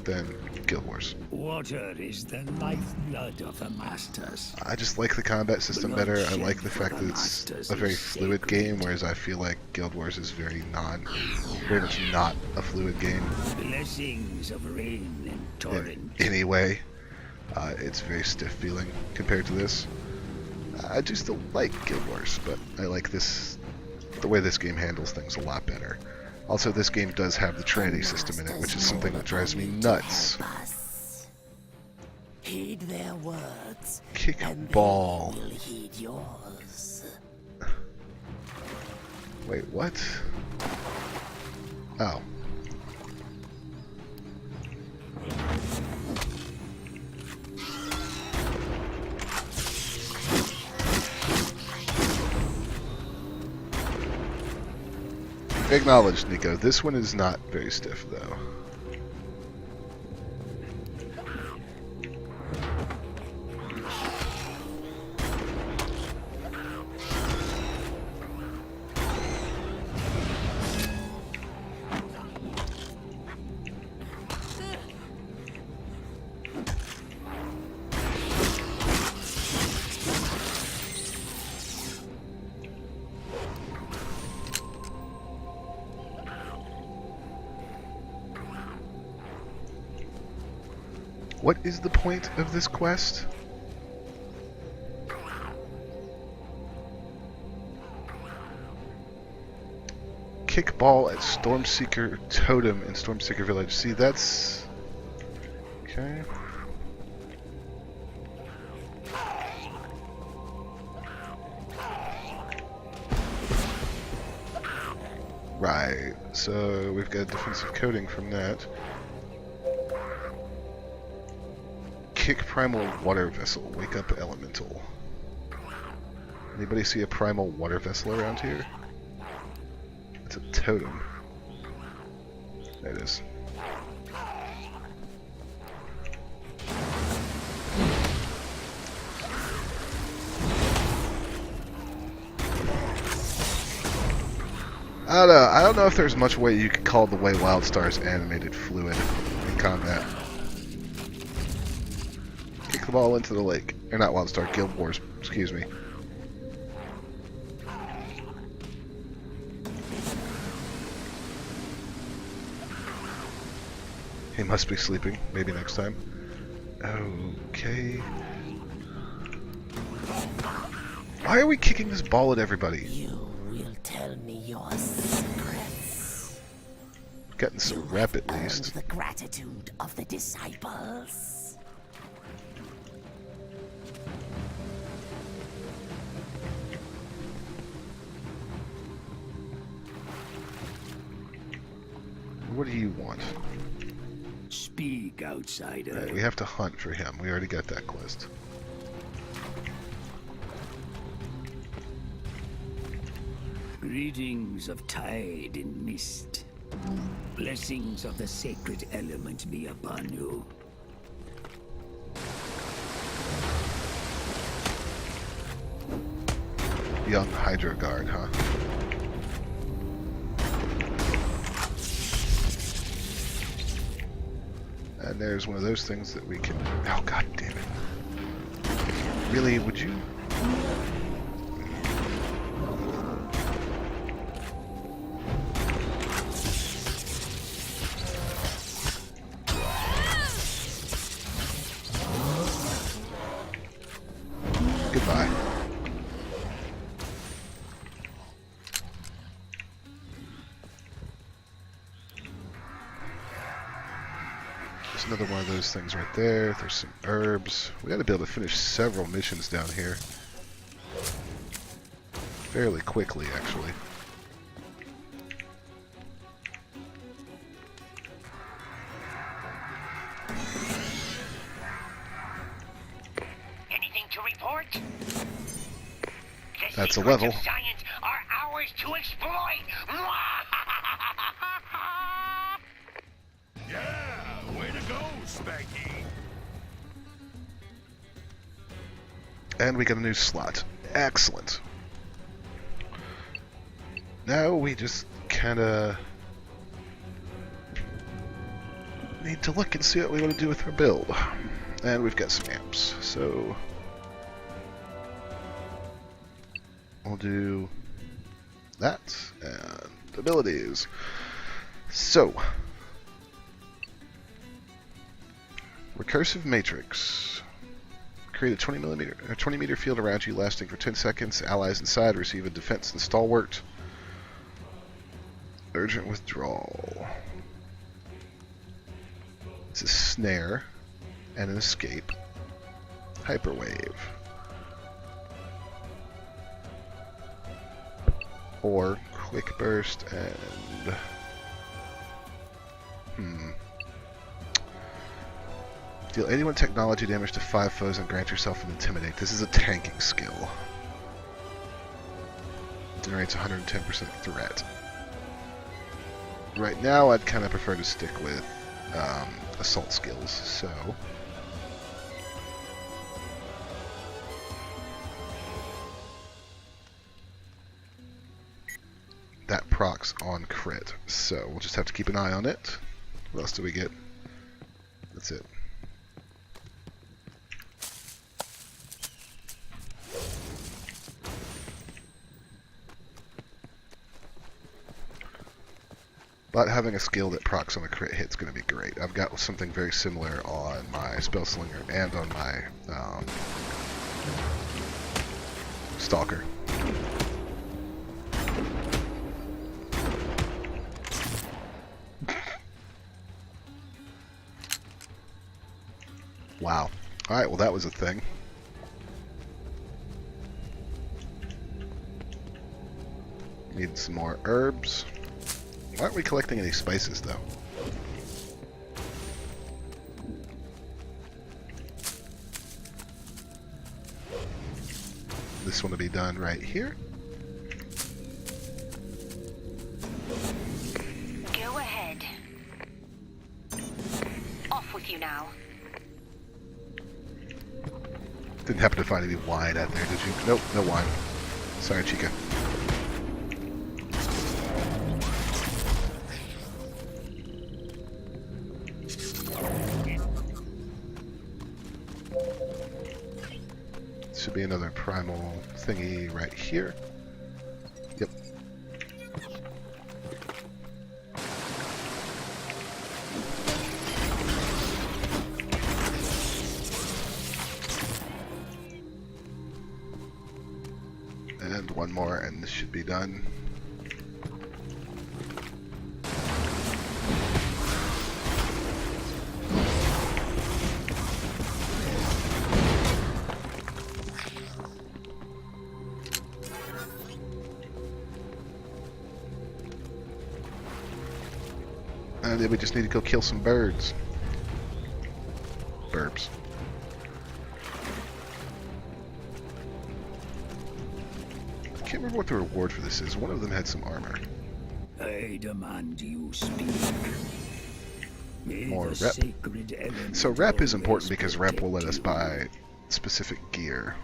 than Guild Wars. Water is the lifeblood of the masters. I just like the combat system better. I like the fact that it's a very fluid game, whereas I feel like Guild Wars is very much not a fluid game. Blessings of rain and torrent. Anyway. It's very stiff feeling compared to this. I do still like Guild Wars, but I like the way this game handles things a lot better. Also, this game does have the Trinity system in it, which is something that drives me nuts. Heed their words. Kick ball. Will heed yours. Wait, what? Oh. Acknowledged, Nico. This one is not very stiff, though. What is the point of this quest? Kick ball at Stormseeker Totem in Stormseeker Village. See, that's... Okay. Right, so we've got a defensive coating from that. Kick primal water vessel. Wake up elemental. Anybody see a primal water vessel around here? It's a totem. There it is. I don't know if there's much way you could call the way Wildstar is animated fluid in combat. Kick the ball into the lake. Or not Wildstar, Guild Wars, excuse me. He must be sleeping. Maybe next time. Okay. Why are we kicking this ball at everybody? You will tell me your secrets. Getting some rep at least. The gratitude of the disciples. What do you want? Speak, outsider. Right, we have to hunt for him. We already got that quest. Greetings of tide and mist. Blessings of the sacred element be upon you. Young Hydro Guard, huh? And there's one of those things that we can... Oh, god damn it. Really, would you... Goodbye. There's another one of those things right there. There's some herbs. We gotta be able to finish several missions down here. Fairly quickly, actually. Anything to report? That's a level. Science are ours to exploit. Yeah, way to go, Spanky. And we got a new slot. Excellent. Now we just kinda need to look and see what we want to do with our build. And we've got some amps, so we'll do that and abilities. So recursive matrix. Create a 20 meter field around you lasting for 10 seconds. Allies inside receive a defense and stalwart. Urgent withdrawal. It's a snare and an escape. Hyperwave. Or quick burst and... Deal 81 technology damage to 5 foes and grant yourself an intimidate. This is a tanking skill. Generates 110% threat. Right now, I'd kind of prefer to stick with assault skills, so... That procs on crit, so we'll just have to keep an eye on it. What else do we get? That's it. But having a skill that procs on a crit hit is going to be great. I've got something very similar on my Spell Slinger and on my Stalker. Wow. Alright, well that was a thing. Need some more herbs. Why aren't we collecting any spices, though? This one to be done right here. Go ahead. Off with you now. Didn't happen to find any wine out there, did you? Nope, no wine. Sorry, Chica. Should be another primal thingy right here. Yep. And one more, and this should be done. And then we just need to go kill some birds. Burbs. I can't remember what the reward for this is. One of them had some armor. I demand you speak. More rep. So rep is important because rep will let us buy specific gear.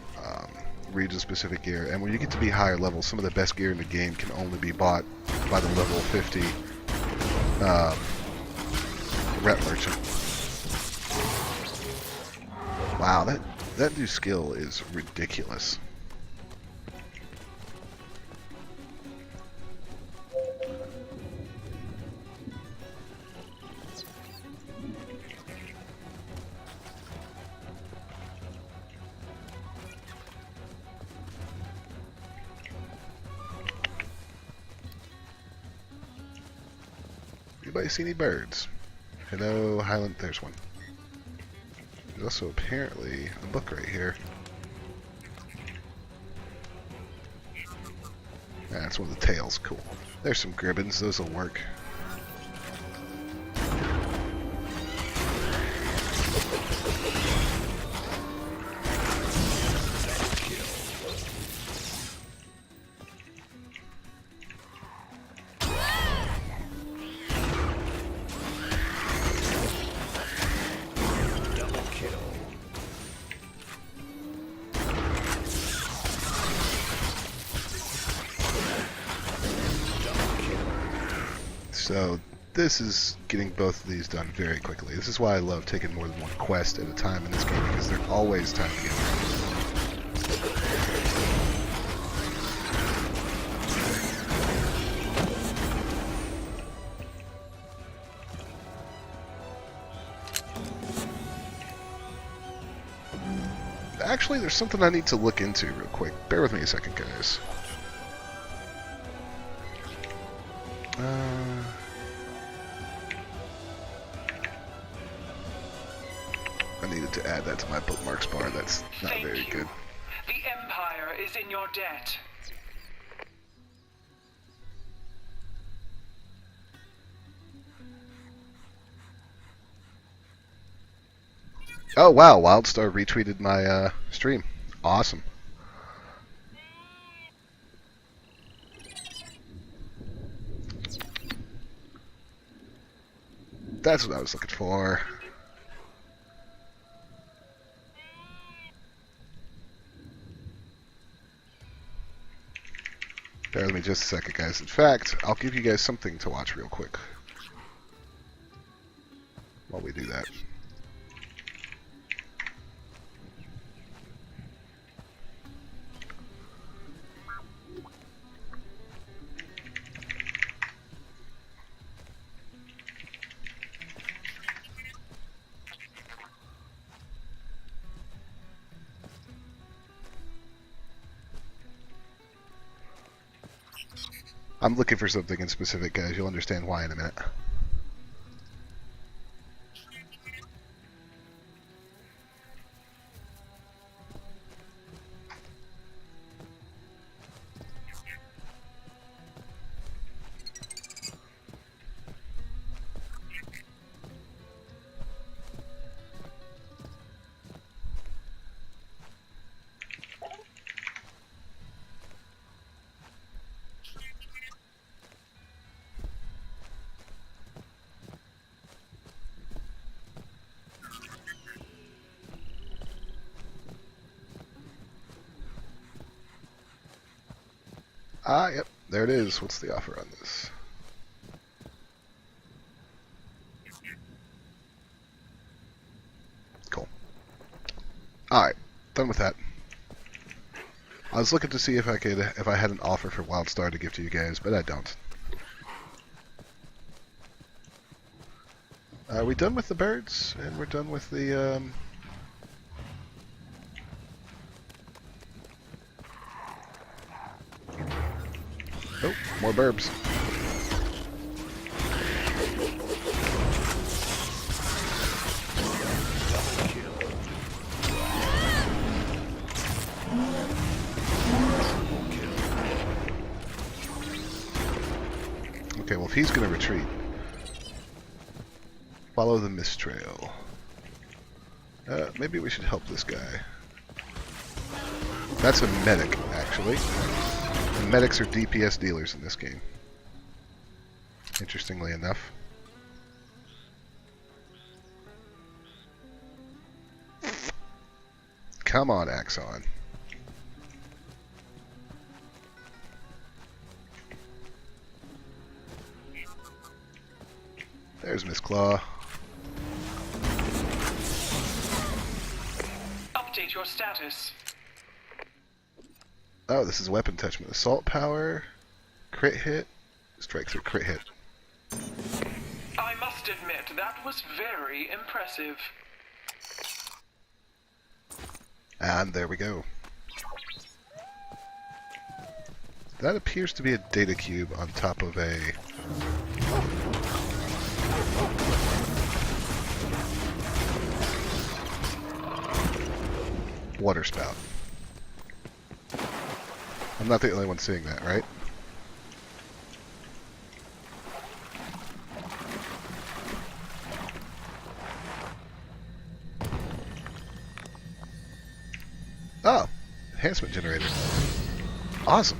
Region-specific gear. And when you get to be higher level, some of the best gear in the game can only be bought by the level 50 rep merchant. Wow, that new skill is ridiculous. Anybody see any birds? Hello, Highland. There's one. There's also apparently a book right here. That's one of the tails. Cool. There's some gribbons. Those will work. So this is getting both of these done very quickly. This is why I love taking more than one quest at a time in this game, because they're always time together. Actually, there's something I need to look into real quick. Bear with me a second, guys. I needed to add that to my bookmarks bar. That's not very good. The Empire is in your debt. Oh wow, Wildstar retweeted my stream. Awesome. That's what I was looking for. Bear with me just a second, guys. In fact, I'll give you guys something to watch real quick while we do that. I'm looking for something in specific, guys. You'll understand why in a minute. Ah, yep, there it is. What's the offer on this? Cool. Alright, done with that. I was looking to see if I had an offer for Wildstar to give to you guys, but I don't. Are we done with the birds? And we're done with the, Oh, more burbs. Okay, well, if he's going to retreat, follow the mist trail. Maybe we should help this guy. That's a medic, actually. And medics are DPS dealers in this game. Interestingly enough. Come on, Axon. There's Miss Claw. Update your status. Oh, this is weapon attachment. Assault power, crit hit, strike through crit hit. I must admit, that was very impressive. And there we go. That appears to be a data cube on top of a... water spout. I'm not the only one seeing that, right? Oh, enhancement generator. Awesome.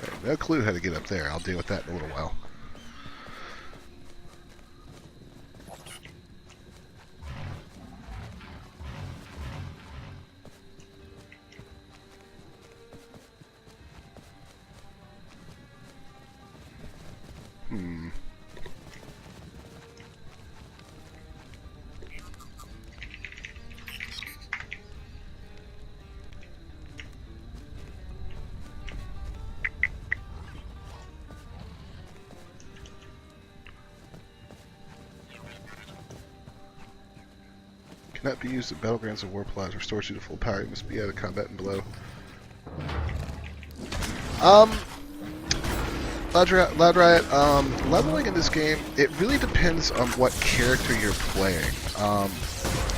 Right, no clue how to get up there. I'll deal with that in a little while. Cannot be used at battlegrounds or war plots. Restores you to full power. You must be out of combat and below. Loud Riot, leveling in this game, it really depends on what character you're playing.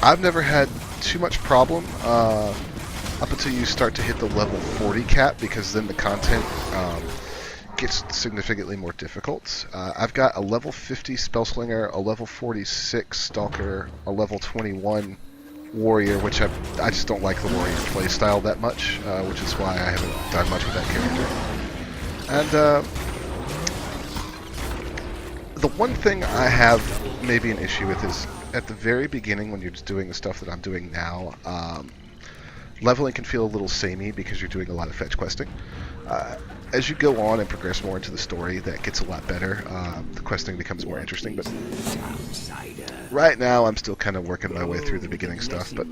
I've never had too much problem up until you start to hit the level 40 cap, because then the content gets significantly more difficult. I've got a level 50 Spellslinger, a level 46 Stalker, a level 21 Warrior, which I just don't like the Warrior playstyle that much, which is why I haven't done much with that character. And the one thing I have maybe an issue with is at the very beginning, when you're just doing the stuff that I'm doing now, leveling can feel a little samey because you're doing a lot of fetch questing. As you go on and progress more into the story, that gets a lot better. The questing becomes more interesting, but right now I'm still kind of working my way through the beginning stuff. But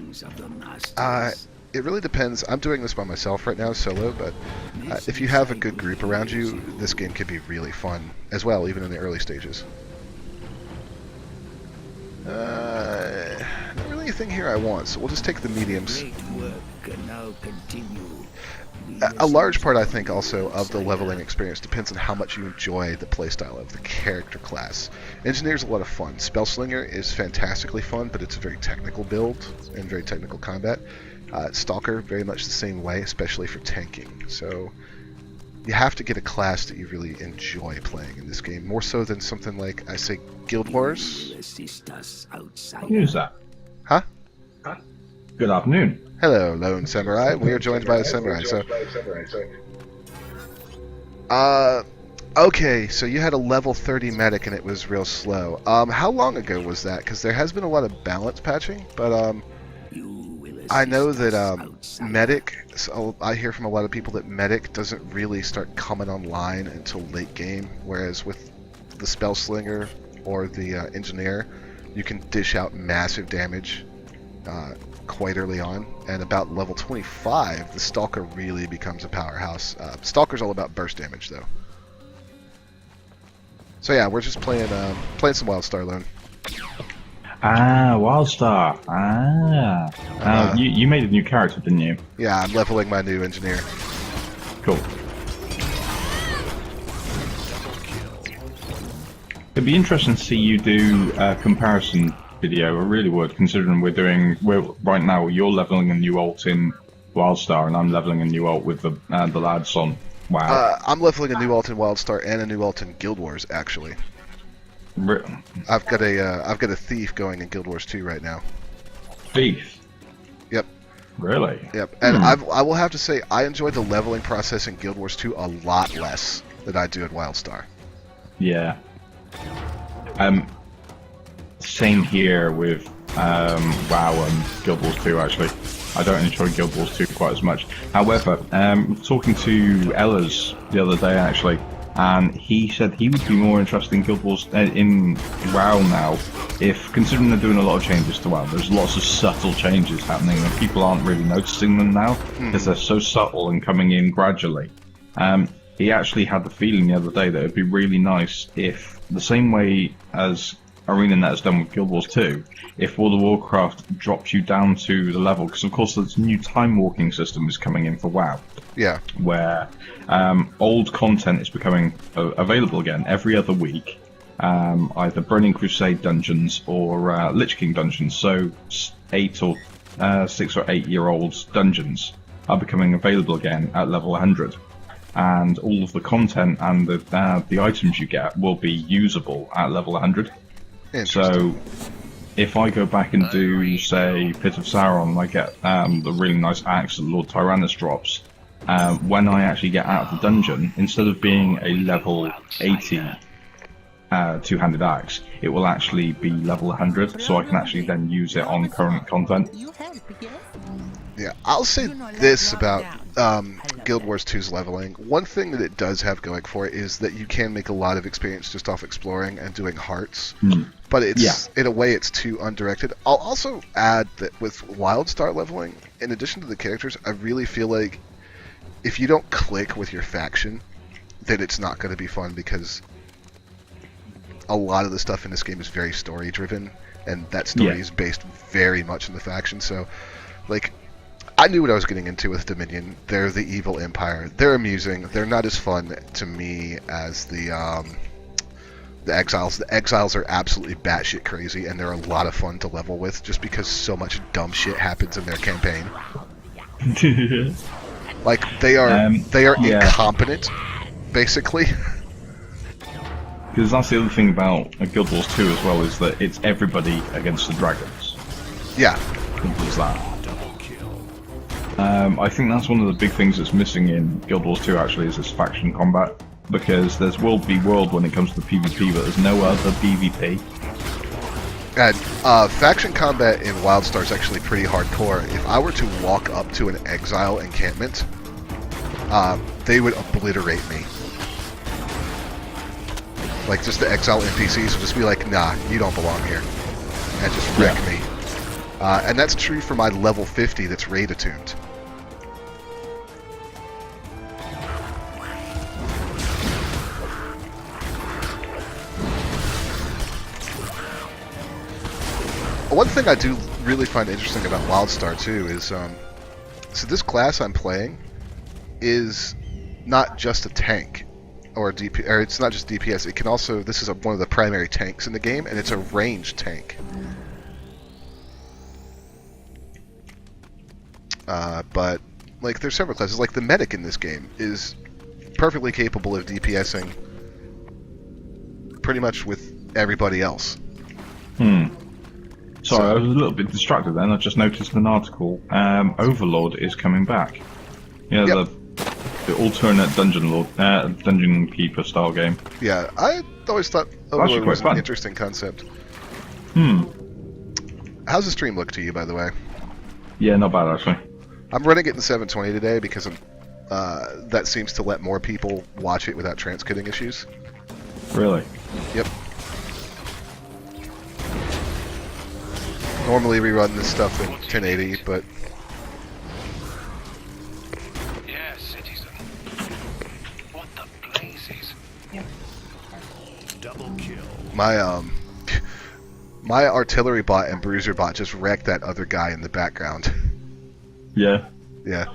it really depends. I'm doing this by myself right now, solo, but if you have a good group around you, this game can be really fun as well, even in the early stages. No everything here I want, so we'll just take the mediums. Great work can now continue. A large part, I think, also of the leveling experience depends on how much you enjoy the playstyle of the character class. Engineer's a lot of fun. Spellslinger is fantastically fun, but it's a very technical build and very technical combat. Stalker, very much the same way, especially for tanking. So you have to get a class that you really enjoy playing in this game, more so than something like, I say, Guild Wars. Who's that? Huh? Good afternoon. Hello, Lone Samurai. We are joined by a samurai. Okay, so you had a level 30 medic and it was real slow. How long ago was that? Because there has been a lot of balance patching, but I know that medic. So I hear from a lot of people that medic doesn't really start coming online until late game, whereas with the spellslinger or the engineer, you can dish out massive damage quite early on, and about level 25 the Stalker really becomes a powerhouse. Stalker's all about burst damage though. So yeah, we're just playing some Wildstar Lone. Ah, Wildstar. You made a new character, didn't you? Yeah, I'm leveling my new engineer. Cool. It'd be interesting to see you do a comparison video. I really would, considering right now you're leveling a new alt in Wildstar and I'm leveling a new alt with the lads on WoW. I'm leveling a new alt in Wildstar and a new alt in Guild Wars actually. I've got a thief going in Guild Wars 2 right now. Thief? Yep. Really? Yep. And I will have to say I enjoyed the leveling process in Guild Wars 2 a lot less than I do at Wildstar. Yeah. Same here with WoW and Guild Wars 2 actually. I don't enjoy Guild Wars 2 quite as much. However, talking to Ellis the other day actually, and he said he would be more interested in Guild Wars in WoW now, if considering they're doing a lot of changes to WoW. There's lots of subtle changes happening and people aren't really noticing them now because they're so subtle and coming in gradually. He actually had the feeling the other day that it'd be really nice if, the same way as ArenaNet has done with Guild Wars 2, if World of Warcraft drops you down to the level, because of course this new time walking system is coming in for WoW. Yeah. Where old content is becoming available again every other week, either Burning Crusade dungeons or Lich King dungeons. So 6 or 8 year old dungeons are becoming available again at level 100. And all of the content and the items you get will be usable at level 100. So, if I go back and do, say, Pit of Sauron, I get the really nice axe that Lord Tyrannus drops. When I actually get out of the dungeon, instead of being a level 80 two-handed axe, it will actually be level 100, so I can actually then use it on current content. Yeah, I'll say this about Guild Wars 2's leveling. One thing that it does have going for it is that you can make a lot of experience just off exploring and doing hearts. But it's in a way it's too undirected. I'll also add that with Wildstar leveling, in addition to the characters, I really feel like if you don't click with your faction, then it's not going to be fun, because a lot of the stuff in this game is very story driven, and that story is based very much on the faction. So, like, I knew what I was getting into with Dominion. They're the evil empire. They're amusing. They're not as fun to me as the Exiles. The Exiles are absolutely batshit crazy, and they're a lot of fun to level with, just because so much dumb shit happens in their campaign. Like, they are incompetent, basically. Because that's the other thing about Guild Wars 2 as well, is that it's everybody against the dragons. Yeah. Simple as that. I think that's one of the big things that's missing in Guild Wars 2 actually, is this faction combat. Because there's world v world when it comes to PvP, but there's no other PvP. And faction combat in Wildstar is actually pretty hardcore. If I were to walk up to an Exile encampment, they would obliterate me. Like, just the Exile NPCs would just be like, nah, you don't belong here. And just wreck me. And that's true for my level 50 that's raid attuned. One thing I do really find interesting about Wildstar too is, so this class I'm playing is not just a tank or or it's not just DPS. It can also, this is one of the primary tanks in the game, and it's a ranged tank. But like, there's several classes. Like the medic in this game is perfectly capable of DPSing pretty much with everybody else. Sorry, I was a little bit distracted then. I just noticed an article. Overlord is coming back. Yeah, the alternate dungeon keeper style game. Yeah, I always thought Overlord was an interesting concept. How's the stream look to you, by the way? Yeah, not bad actually. I'm running it in 720 today because that seems to let more people watch it without transcoding issues. Really? Yep. Normally we run this stuff in 1080, but Yes, citizen. What the blazes? Double kill. my artillery bot and bruiser bot just wrecked that other guy in the background. Yeah. Yeah.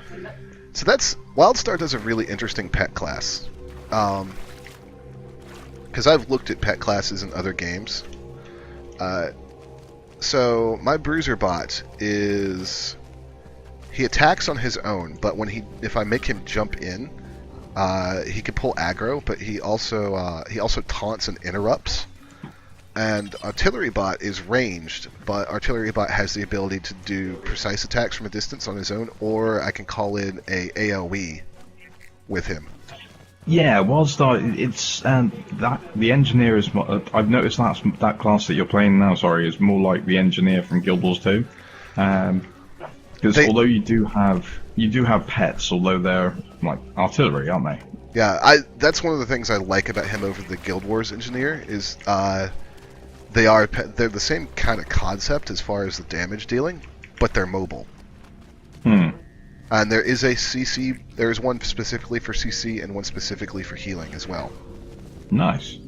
So Wildstar does a really interesting pet class. Because I've looked at pet classes in other games. So my bruiser bot is, he attacks on his own, but if I make him jump in, he can pull aggro, but he also taunts and interrupts. And Artillery Bot is ranged, but Artillery Bot has the ability to do precise attacks from a distance on his own, or I can call in a AoE with him. Yeah, Wildstar, it's that the engineer is. I've noticed that class that you're playing now. Sorry, is more like the engineer from Guild Wars 2. Because although you do have pets, although they're like artillery, aren't they? Yeah, that's one of the things I like about him over the Guild Wars engineer is they're the same kind of concept as far as the damage dealing, but they're mobile. And there is a CC. There is one specifically for CC and one specifically for healing as well. Nice.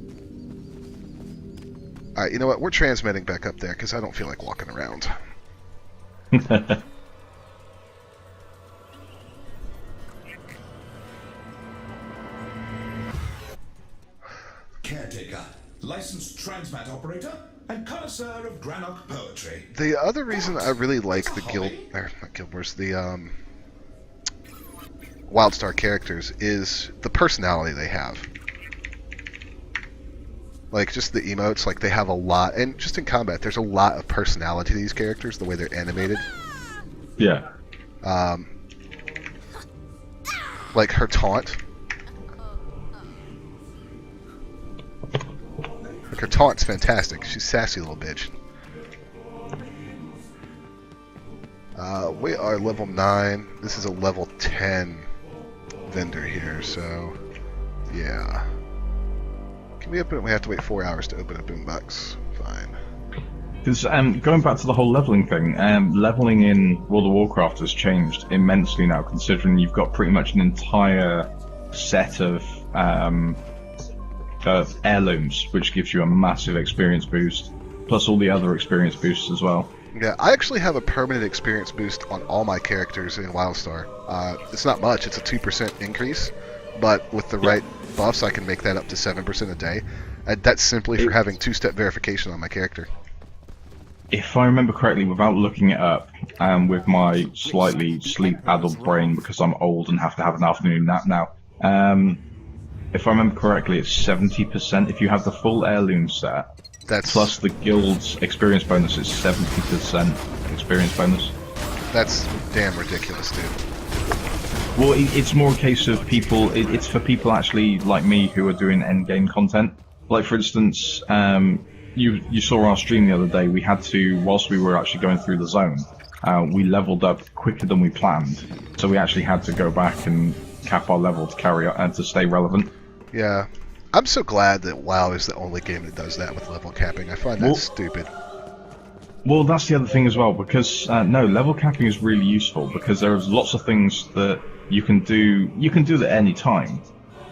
All right, you know what? We're transmitting back up there because I don't feel like walking around. Caretaker, licensed transmat operator, and connoisseur of Granok poetry. The other reason I really like the not Guild Wars, the Wildstar characters is the personality they have. Like, just the emotes, like, they have a lot, and just in combat, there's a lot of personality to these characters, the way they're animated. Yeah. Like her taunt. Like, her taunt's fantastic. She's a sassy little bitch. We are level 9. This is a level 10 vendor here, so yeah. Can we open it? We have to wait 4 hours to open a boombox. Fine. Because going back to the whole leveling thing, leveling in World of Warcraft has changed immensely now, considering you've got pretty much an entire set of heirlooms, which gives you a massive experience boost, plus all the other experience boosts as well. Yeah, I actually have a permanent experience boost on all my characters in Wildstar. It's not much, it's a 2% increase, but with the right buffs I can make that up to 7% a day. And that's simply for having two-step verification on my character. If I remember correctly, without looking it up, with my slightly sleep-addled brain because I'm old and have to have an afternoon nap now, if I remember correctly, it's 70% if you have the full heirloom set. Plus the guild's experience bonus is 70% experience bonus. That's damn ridiculous, dude. Well, it's more a case of people. It's for people actually like me who are doing endgame content. Like, for instance, you saw our stream the other day. We had to, whilst we were actually going through the zone, we leveled up quicker than we planned. So we actually had to go back and cap our level to carry and to stay relevant. Yeah. I'm so glad that WoW is the only game that does that with level capping. I find that stupid. Well, that's the other thing as well, because no, level capping is really useful because there's lots of things that you can do. You can do that at any time.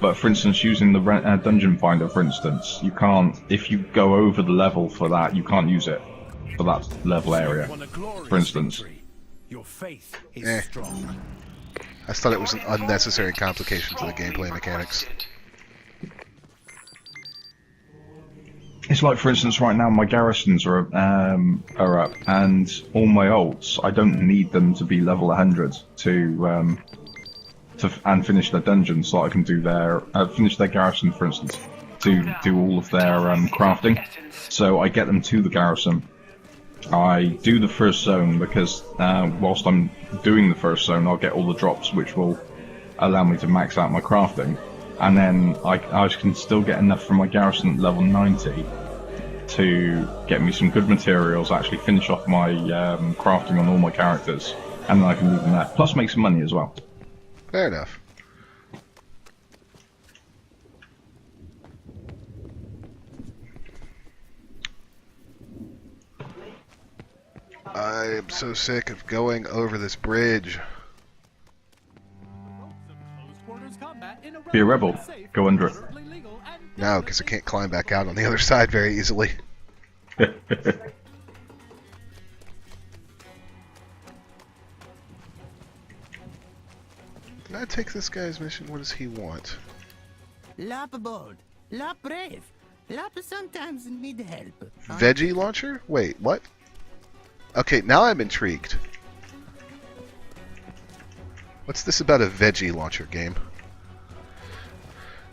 But for instance, using the dungeon finder, for instance, you can't. If you go over the level for that, you can't use it. for that level area, for instance. Your faith is Eh. strong. I just thought it was an unnecessary complication to the gameplay mechanics. It's like, for instance, right now my garrisons are up, and all my ults, I don't need them to be level 100 to finish their dungeons, so I can do their finish their garrison, for instance, to do all of their crafting. So I get them to the garrison. I do the first zone because whilst I'm doing the first zone, I'll get all the drops, which will allow me to max out my crafting. And then I can still get enough from my garrison at level 90 to get me some good materials, actually finish off my crafting on all my characters, and then I can leave them there. Plus make some money as well. Fair enough. I am so sick of going over this bridge. Be a rebel. Go under it. No, because I can't climb back out on the other side very easily. Can I take this guy's mission? What does he want? Lop bold, lop brave, lop sometimes need help. Veggie launcher? Wait, what? Okay, now I'm intrigued. What's this about a veggie launcher game?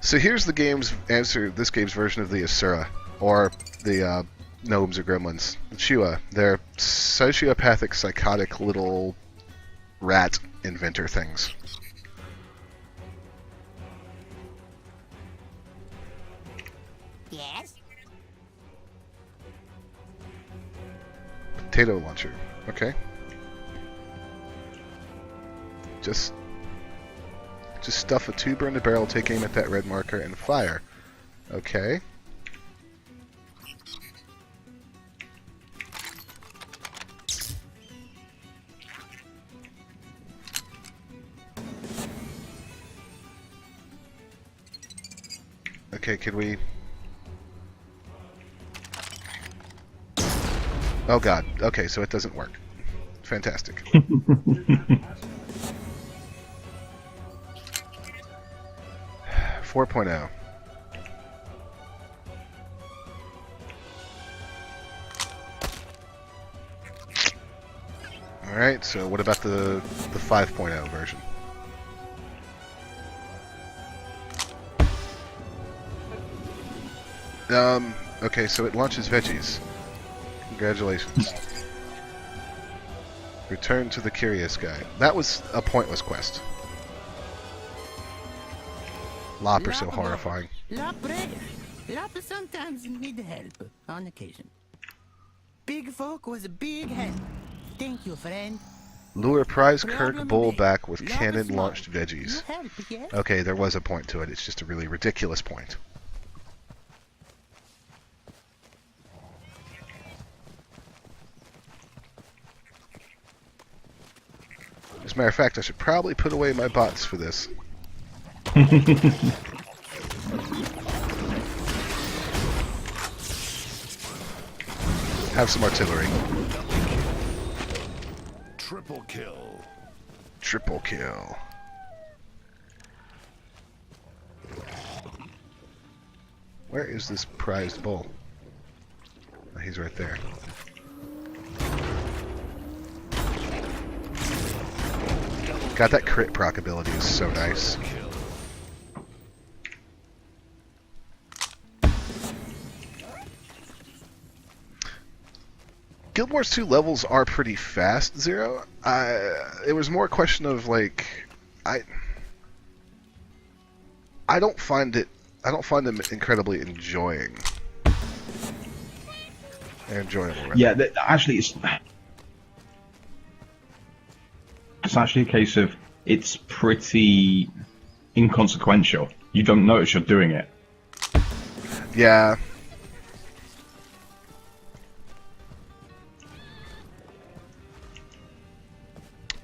So here's the game's answer, this game's version of the Asura, or the gnomes or gremlins. Shua. They're sociopathic, psychotic little rat inventor things. Yes? Potato launcher. Okay. Just stuff a tuber in the barrel, take aim at that red marker, and fire. Okay. Okay, could we... Oh god. Okay, so it doesn't work. Fantastic. 4.0. Alright, so what about the 5.0 version? Okay, so it launches veggies. Congratulations. Return to the Curious Guy. That was a pointless quest. Lop are so horrifying. Lop brave, lop sometimes need help on occasion. Big folk was a big help. Thank you, friend. Lure prize Kirk Bull back with cannon-launched veggies. Okay, there was a point to it. It's just a really ridiculous point. As a matter of fact, I should probably put away my bots for this. Have some artillery. Triple kill. Triple kill. Where is this prized bull? Oh, he's right there. God, that crit proc ability is so nice. Guild Wars 2 levels are pretty fast, Zero. It was more a question of like, I don't find them incredibly enjoyable. Rather. Yeah, actually, it's actually a case of it's pretty inconsequential. You don't notice you're doing it. Yeah.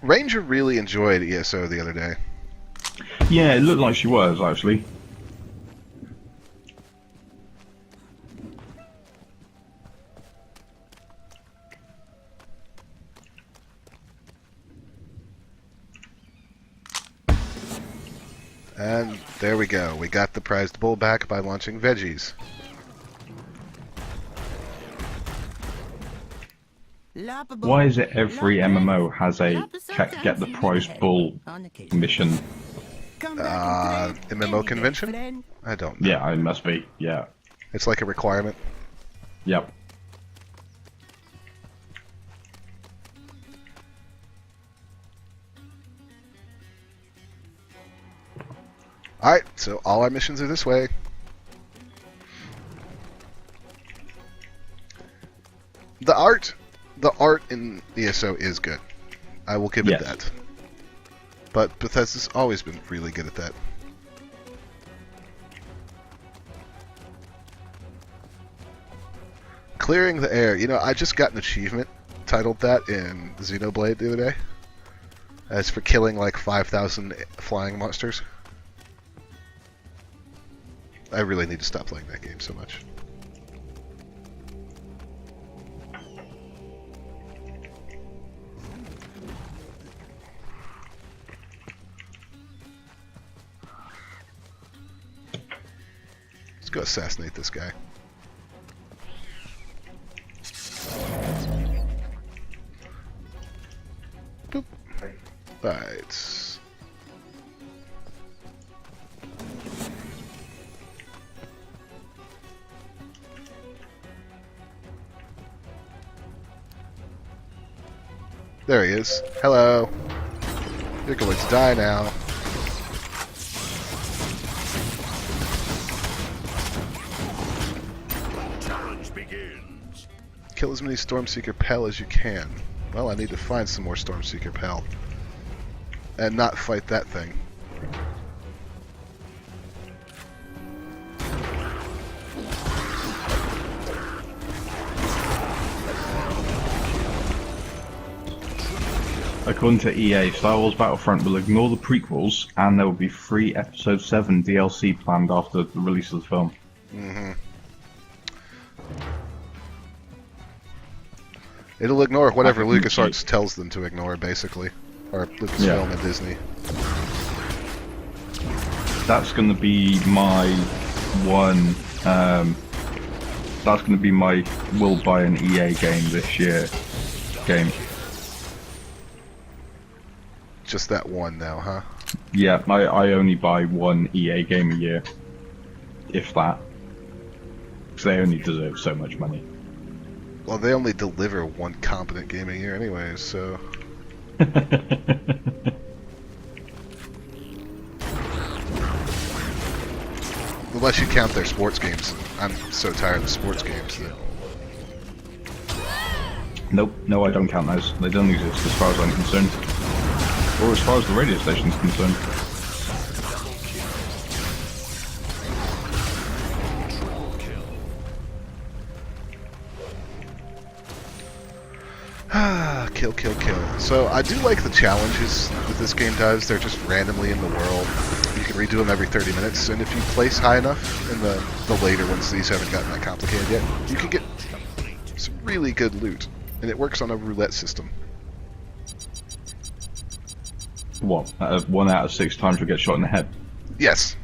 Ranger really enjoyed ESO the other day. Yeah, it looked like she was, actually. And there we go. We got the prized bull back by launching veggies. Why is it every MMO has a get the prized bull mission? MMO convention? I don't know. Yeah, it must be. Yeah. It's like a requirement. Yep. Alright, so all our missions are this way. The art in ESO is good. I will give it that. But Bethesda's always been really good at that. Clearing the air. You know, I just got an achievement titled that in Xenoblade the other day. As for killing like 5,000 flying monsters. I really need to stop playing that game so much. Let's go assassinate this guy. Boop. Right. There he is. Hello. You're going to die now. Challenge begins. Kill as many Stormseeker Pell as you can. Well, I need to find some more Stormseeker Pell. And not fight that thing. According to EA, Star Wars Battlefront will ignore the prequels, and there will be free Episode 7 DLC planned after the release of the film. Mm-hmm. It'll ignore whatever LucasArts tells them to ignore, basically. Or Lucasfilm and Disney. That's going to be my one... that's going to be my will buy an EA game this year game. Just that one now, huh? Yeah, I only buy one EA game a year. If that. Because they only deserve so much money. Well, they only deliver one competent game a year anyways, so... Unless you count their sports games. I'm so tired of sports games that... Nope, no, I don't count those. They don't exist as far as I'm concerned. Or as far as the radio station's concerned. Kill, kill, kill. So I do like the challenges that this game does. They're just randomly in the world. You can redo them every 30 minutes, and if you place high enough in the later ones, these haven't gotten that complicated yet, you can get some really good loot. And it works on a roulette system. What? 1 out of 6 times we get shot in the head? Yes.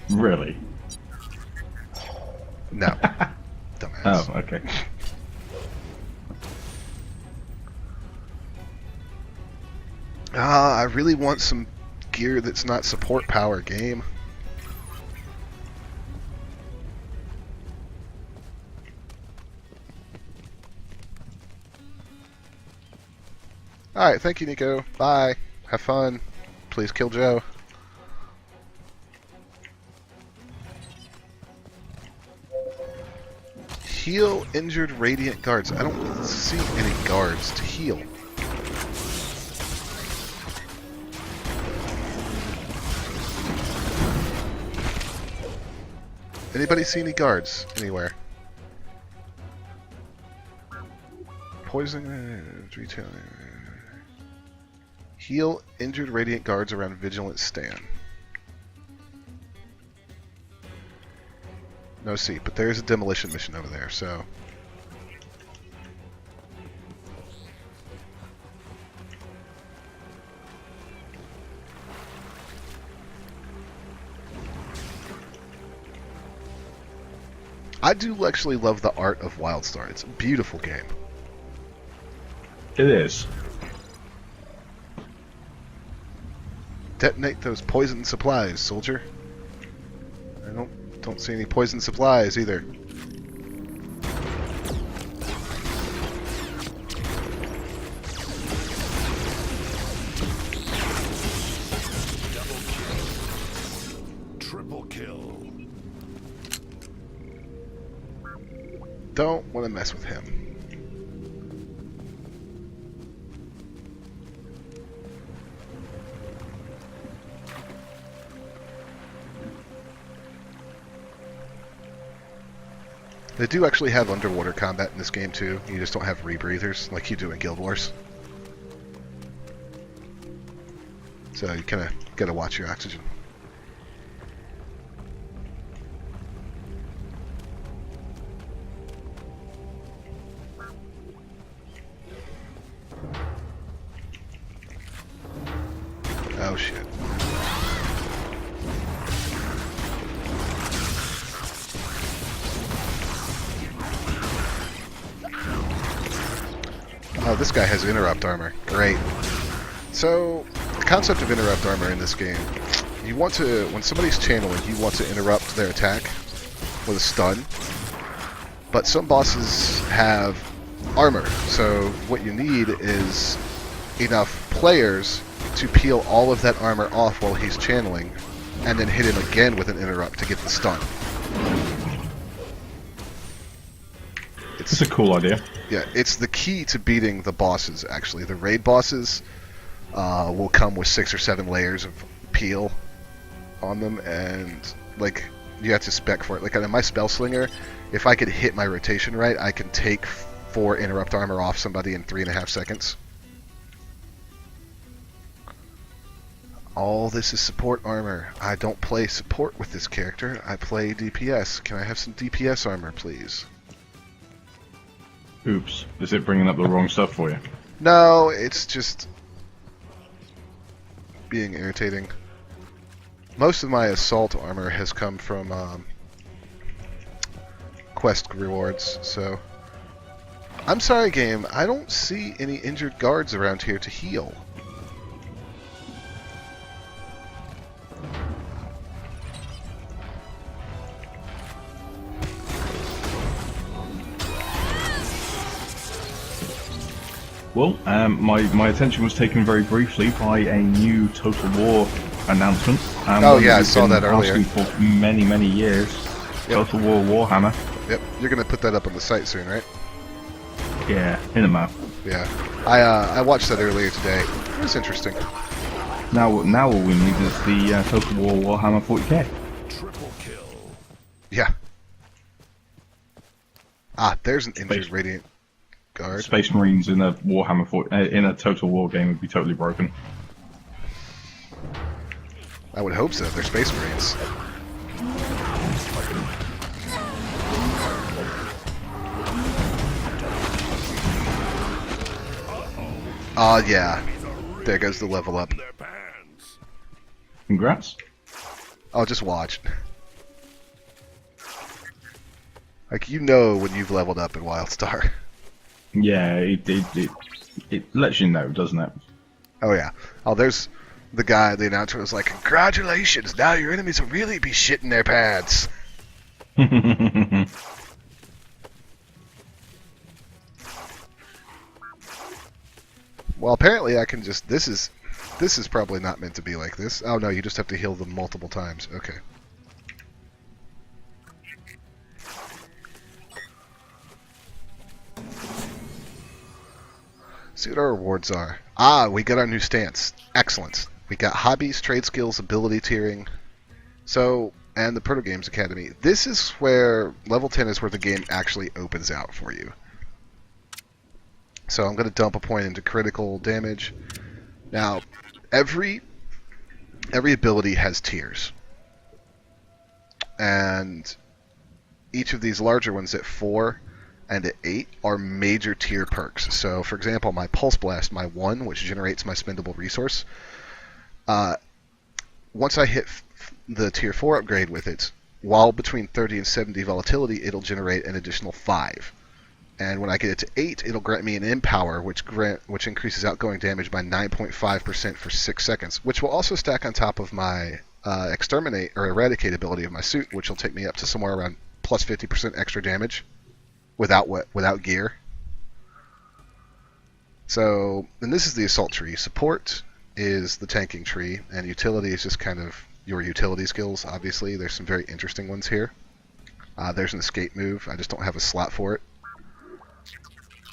Really? No. Dumbass. Oh, okay. I really want some gear that's not support power game. Alright, thank you, Nico. Bye. Have fun. Please kill Joe. Heal injured Radiant guards. I don't see any guards to heal. Anybody see any guards anywhere? Poison retailer. Heal injured Radiant guards around Vigilant Stand. No see, but there's a demolition mission over there, so... I do actually love the art of Wildstar. It's a beautiful game. It is. Detonate those poison supplies, soldier. I don't see any poison supplies either. Triple kill. Don't want to mess with him. They do actually have underwater combat in this game too. You just don't have rebreathers like you do in Guild Wars. So you kind of gotta watch your oxygen. Oh shit. Oh, this guy has interrupt armor. Great. So, the concept of interrupt armor in this game, you want to, when somebody's channeling, you want to interrupt their attack with a stun. But some bosses have armor, so what you need is enough players to peel all of that armor off while he's channeling, and then hit him again with an interrupt to get the stun. It's a cool idea. Yeah, it's the key to beating the bosses, actually. The raid bosses will come with 6 or 7 layers of peel on them, and, like, you have to spec for it. Like, on my Spell Slinger, if I could hit my rotation right, I can take 4 interrupt armor off somebody in 3.5 seconds. All this is support armor. I don't play support with this character. I play DPS. Can I have some DPS armor, please? Oops. Is it bringing up the wrong stuff for you? No, it's just being irritating. Most of my assault armor has come from quest rewards, so... I'm sorry, game. I don't see any injured guards around here to heal. Well, my attention was taken very briefly by a new Total War announcement. Oh yeah, I saw that earlier. Asking for many years. Yep. Total War Warhammer. Yep, you're gonna put that up on the site soon, right? Yeah, in a map. Yeah, I watched that earlier today. It was interesting. Now all we need is the Total War Warhammer 40k. Triple kill. Yeah. Ah, there's an injured Radiant Guard. Space Marines in a Warhammer in a Total War game would be totally broken. I would hope so. They're Space Marines. Yeah. There goes the level up. Congrats. I'll just watch. Like, you know when you've leveled up in Wildstar. Yeah, it lets you know, doesn't it? Oh yeah. Oh, there's the guy, the announcer was like, "Congratulations, now your enemies will really be shitting their pants." Well, apparently I can just, this is probably not meant to be like this. Oh no, you just have to heal them multiple times. Okay. See what our rewards are. Ah, we got our new stance. Excellent. We got hobbies, trade skills, ability tiering. So, and the Proto Games Academy. This is where, level 10 is where the game actually opens out for you. So I'm going to dump a point into critical damage. Now, every ability has tiers. And each of these larger ones at 4 and at 8 are major tier perks. So, for example, my Pulse Blast, my 1, which generates my spendable resource, once I hit the tier 4 upgrade with it, while between 30 and 70 volatility, it'll generate an additional 5. And when I get it to 8, it'll grant me an Empower, which increases outgoing damage by 9.5% for 6 seconds, which will also stack on top of my Exterminate or Eradicate ability of my suit, which will take me up to somewhere around plus 50% extra damage without gear. So, and this is the Assault tree. Support is the tanking tree, and utility is just kind of your utility skills, obviously. There's some very interesting ones here. There's an escape move. I just don't have a slot for it.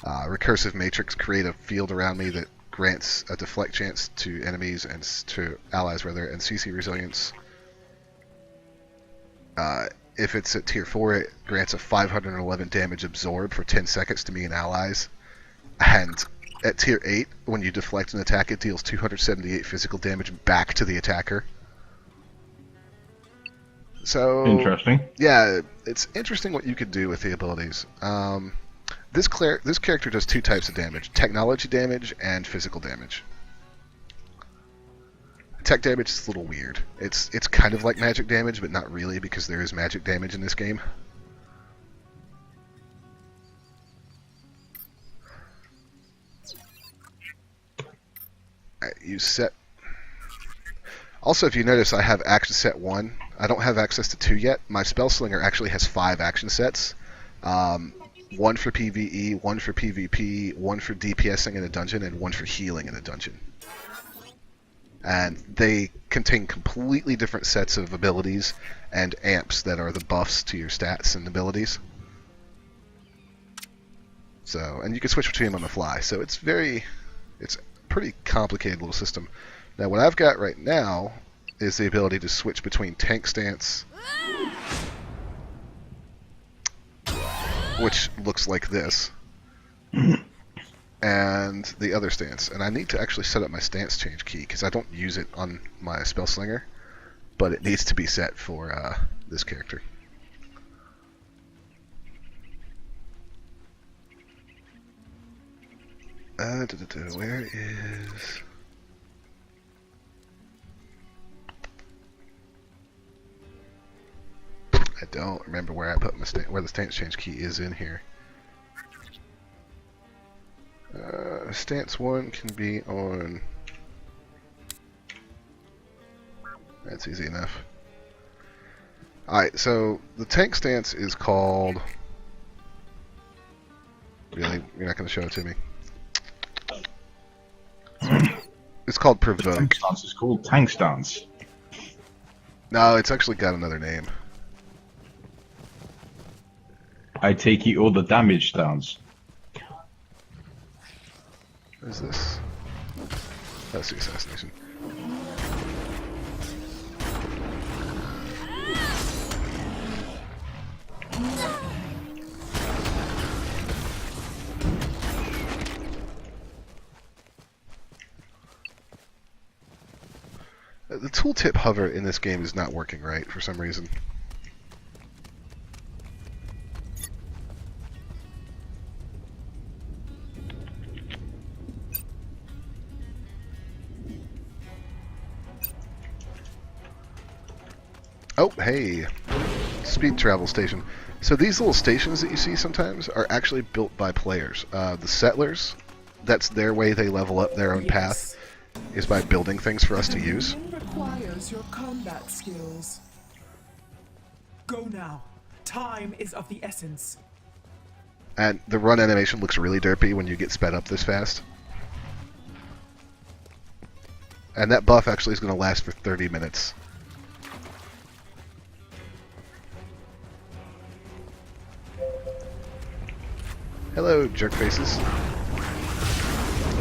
Recursive Matrix, create a field around me that grants a deflect chance to enemies and to allies, rather, and CC resilience. If it's at tier 4, it grants a 511 damage absorb for 10 seconds to me and allies. And at tier 8, when you deflect an attack, it deals 278 physical damage back to the attacker. So interesting. Yeah, it's interesting what you could do with the abilities. This character does 2 types of damage: technology damage and physical damage. Tech damage is a little weird. It's kind of like magic damage, but not really, because there is magic damage in this game. You set. Also, if you notice, I have action set 1. I don't have access to 2 yet. My Spell Slinger actually has 5 action sets. 1 for PvE, 1 for PvP, 1 for DPSing in a dungeon, and 1 for healing in a dungeon. And they contain completely different sets of abilities and amps that are the buffs to your stats and abilities. So, and you can switch between them on the fly. So it's a pretty complicated little system. Now, what I've got right now is the ability to switch between tank stance, which looks like this, and the other stance. And I need to actually set up my stance change key, because I don't use it on my Spell Slinger, but it needs to be set for this character. Where is... I don't remember where I put my where the stance change key is in here. Stance 1 can be on... That's easy enough. Alright, so the tank stance is called... Really? You're not going to show it to me? It's called Provoke. The tank stance is called Tank Stance. No, it's actually got another name. I take it all the damage stance. What is this? That's the assassination. The tooltip hover in this game is not working right for some reason. Oh, hey! Speed travel station. So these little stations that you see sometimes are actually built by players. The settlers, that's their way they level up their own path, is by building things for us to use. Requires your combat skills. Go now. Time is of the essence. And the run animation looks really derpy when you get sped up this fast. And that buff actually is going to last for 30 minutes. Hello, jerk faces.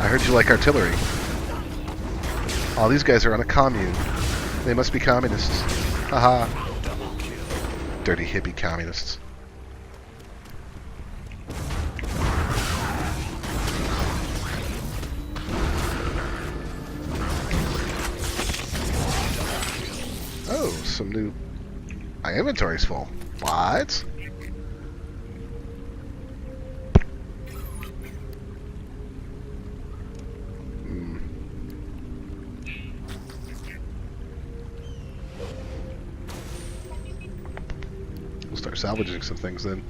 I heard you like artillery. Oh, these guys are on a commune. They must be communists. Haha. Dirty hippie communists. Oh, some new... My inventory's full. What? start salvaging some things then.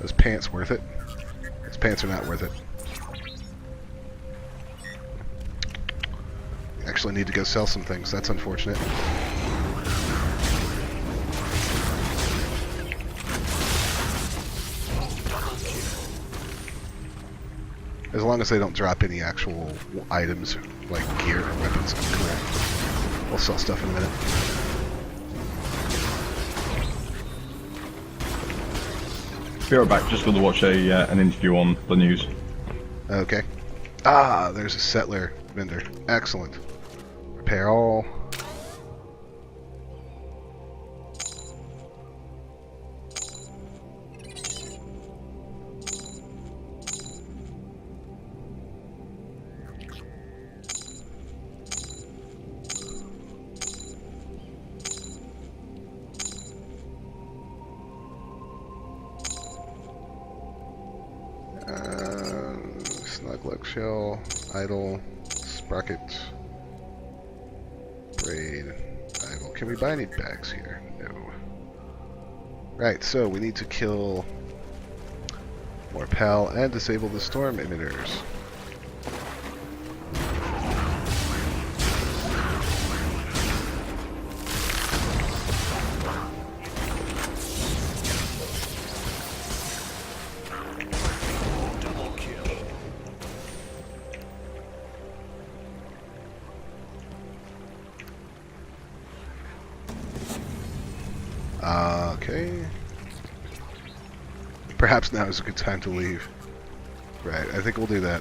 Those pants worth it? Those pants are not worth it. Actually need to go sell some things. That's unfortunate. As long as they don't drop any actual items, like gear or weapons, I'm cool. We'll sell stuff in a minute. Be right back, just going to watch an interview on the news. Okay. Ah, there's a settler vendor. Excellent. Repair all. Snugluck shell, idle, sprocket, braid, idle. Can we buy any bags here? No. Right, so we need to kill more PAL and disable the storm emitters. Okay. Perhaps now is a good time to leave. Right, I think we'll do that.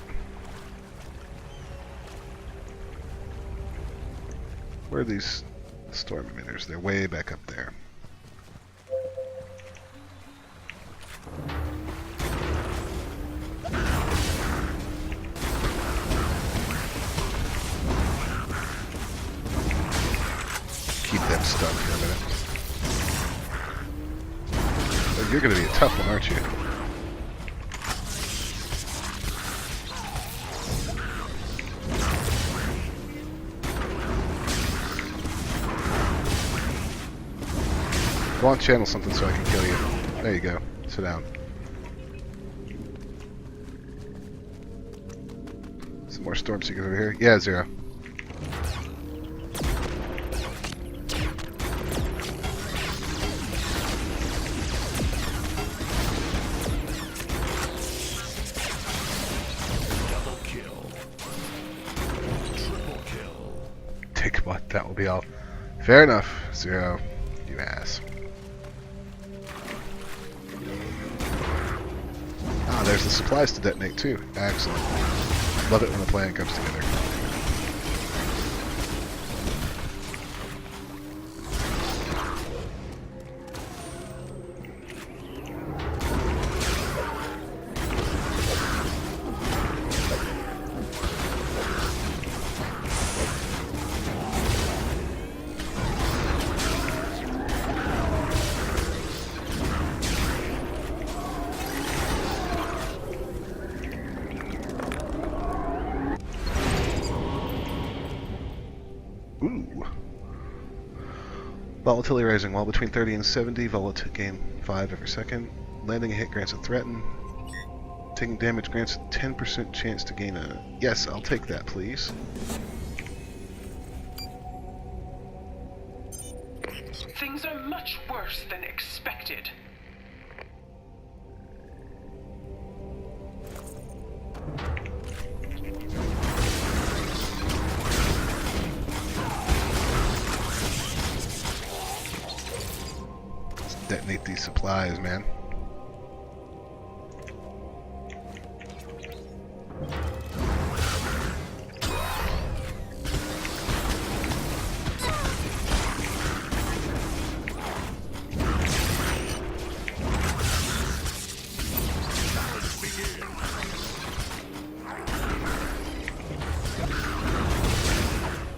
Where are these storm emitters? They're way back up there. Keep them stunned for a minute. You're going to be a tough one, aren't you? Go on, channel something so I can kill you. There you go. Sit down. Some more storm seekers over here. Yeah, 0. That will be all. Fair enough, 0. You ass. Ah, there's the supplies to detonate too. Excellent. Love it when the plan comes together. Ooh. Volatility rising. While between 30 and 70, volatility gain 5 every second. Landing a hit grants a threaten. Taking damage grants a 10% chance to gain a... Yes, I'll take that, please. Things are much worse than expected. Let's detonate these supplies, man.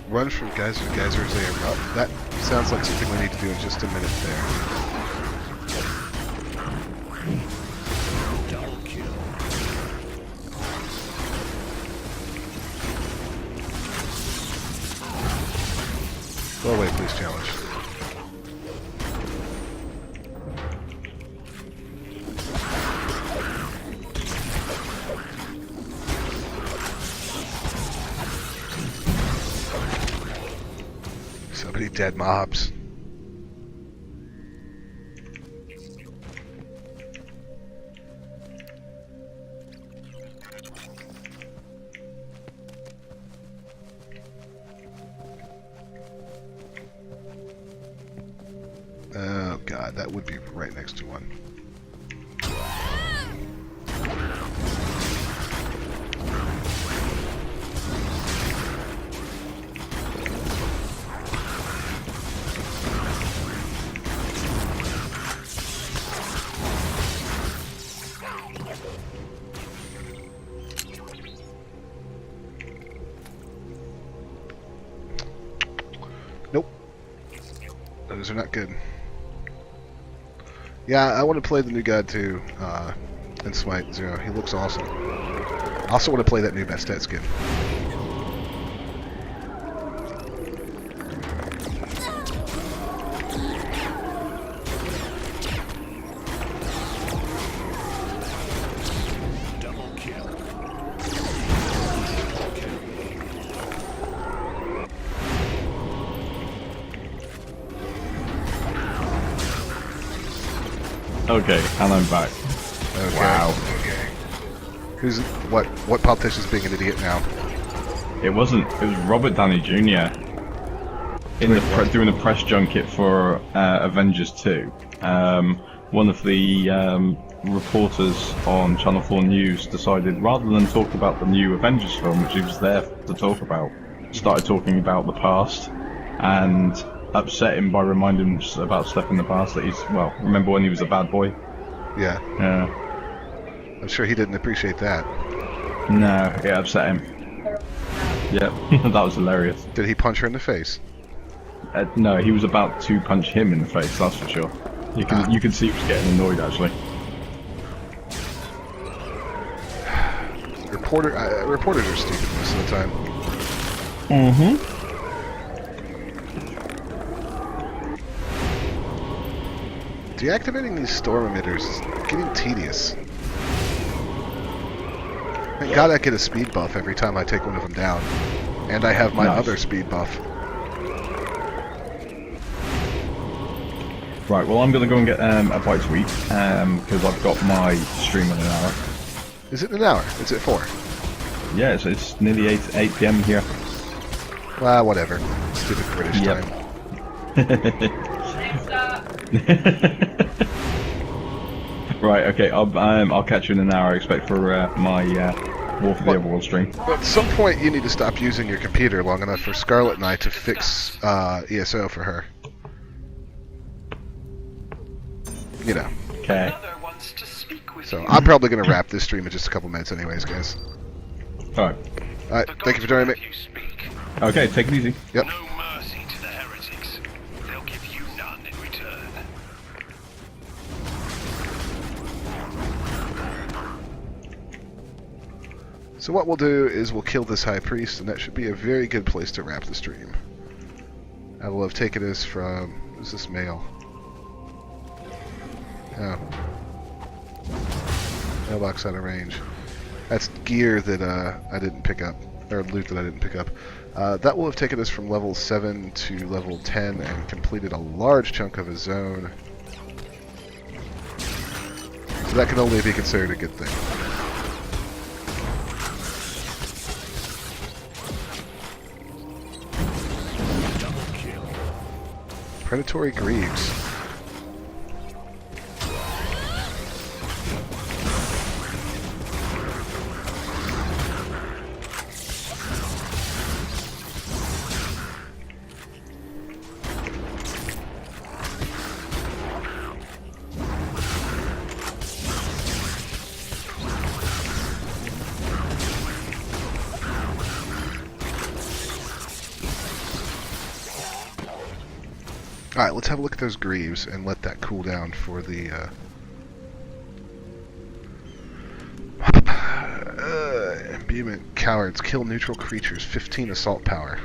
Run from geyser to geyser as they erupt. That sounds like something we need to do in just a minute there. Double kill. Go away, please, challenge. many dead mobs. Oh god, that would be right next to one. Nope. Those are not good. Yeah, I want to play the new god too, in Smite 0. He looks awesome. I also want to play that new Bastet skin. Double kill. Okay, and I'm back. Okay. Wow. Okay. Who's what politician's being an idiot now? It wasn't. It was Robert Downey Jr. in the doing a press junket for Avengers 2. One of the reporters on Channel 4 News decided, rather than talk about the new Avengers film, which he was there to talk about, started talking about the past and upset him by reminding him about stuff in the past that he's, well, remember when he was a bad boy? Yeah. I'm sure he didn't appreciate that. No, it upset him. Yep, that was hilarious. Did he punch her in the face? No, he was about to punch him in the face, that's for sure. You can see he was getting annoyed, actually. Reporters are stupid most of the time. Mm-hmm. Deactivating these storm emitters is getting tedious. Thank God I get a speed buff every time I take one of them down. And I have my other speed buff. Right, well I'm going to go and get a bite to eat, because I've got my stream in an hour. Is it an hour? Is it 4? Yeah, it's nearly 8 PM here. Well, whatever. Stupid British time. Right, okay, I'll catch you in an hour, I expect, for my War for the Overworld stream. But at some point you need to stop using your computer long enough for Scarlet and I to fix ESO for her. You know. Okay. So I'm probably going to wrap this stream in just a couple minutes anyways, guys. Alright. Alright, thank you for joining me. Okay, take it easy. Yep. No mercy to the heretics. They'll give you none in return. So what we'll do is we'll kill this High Priest, and that should be a very good place to wrap the stream. I will have taken this from... Who's this male? Oh. Mailbox out of range. That's gear that I didn't pick up, or loot that I didn't pick up. That will have taken us from level 7 to level 10 and completed a large chunk of a zone. So that can only be considered a good thing. Predatory Greaves. Alright, let's have a look at those Greaves and let that cool down for the imbuement. Cowards kill neutral creatures, 15 assault power.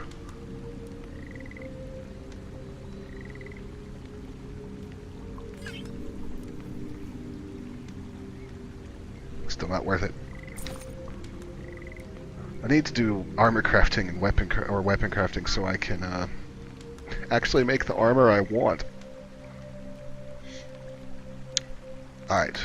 Still not worth it. I need to do armor crafting and weapon crafting so I can actually make the armor I want. Alright.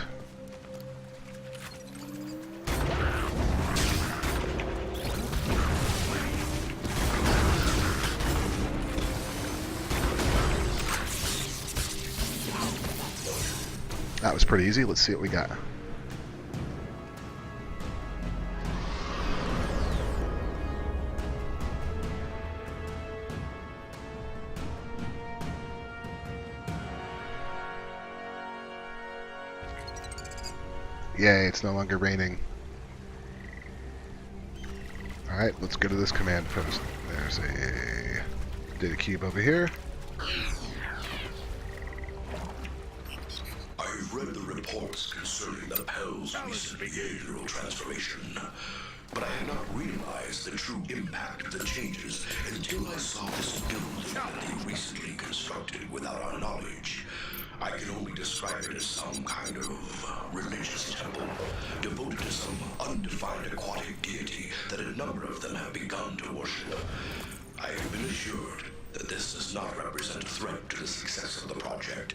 That was pretty easy. Let's see what we got. Yay, it's no longer raining. Alright, let's go to this command post. There's a data cube over here. I've read the reports concerning the Pell's recent behavioral transformation, but I had not realized the true impact of the changes until I saw this building that they recently constructed without our knowledge. I can only describe it as some kind of religious temple devoted to some undefined aquatic deity that a number of them have begun to worship. I have been assured that this does not represent a threat to the success of the project,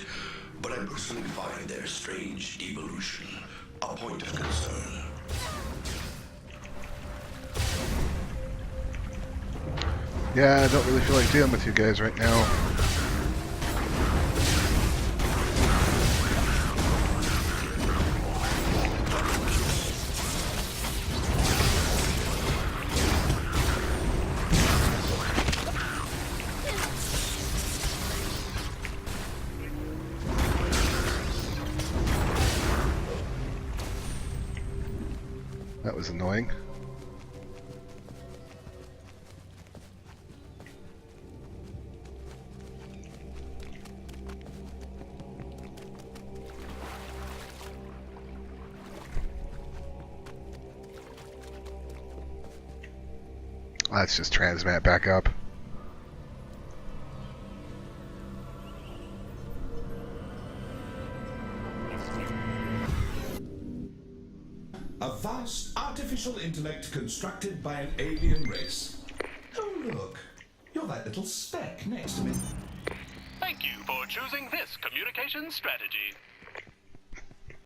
but I personally find their strange devolution a point of concern. Yeah, I don't really feel like dealing with you guys right now. That was annoying. Let's just transmat back up. A vast artificial intellect constructed by an alien race. Oh look, you're that little speck next to me. Thank you for choosing this communication strategy.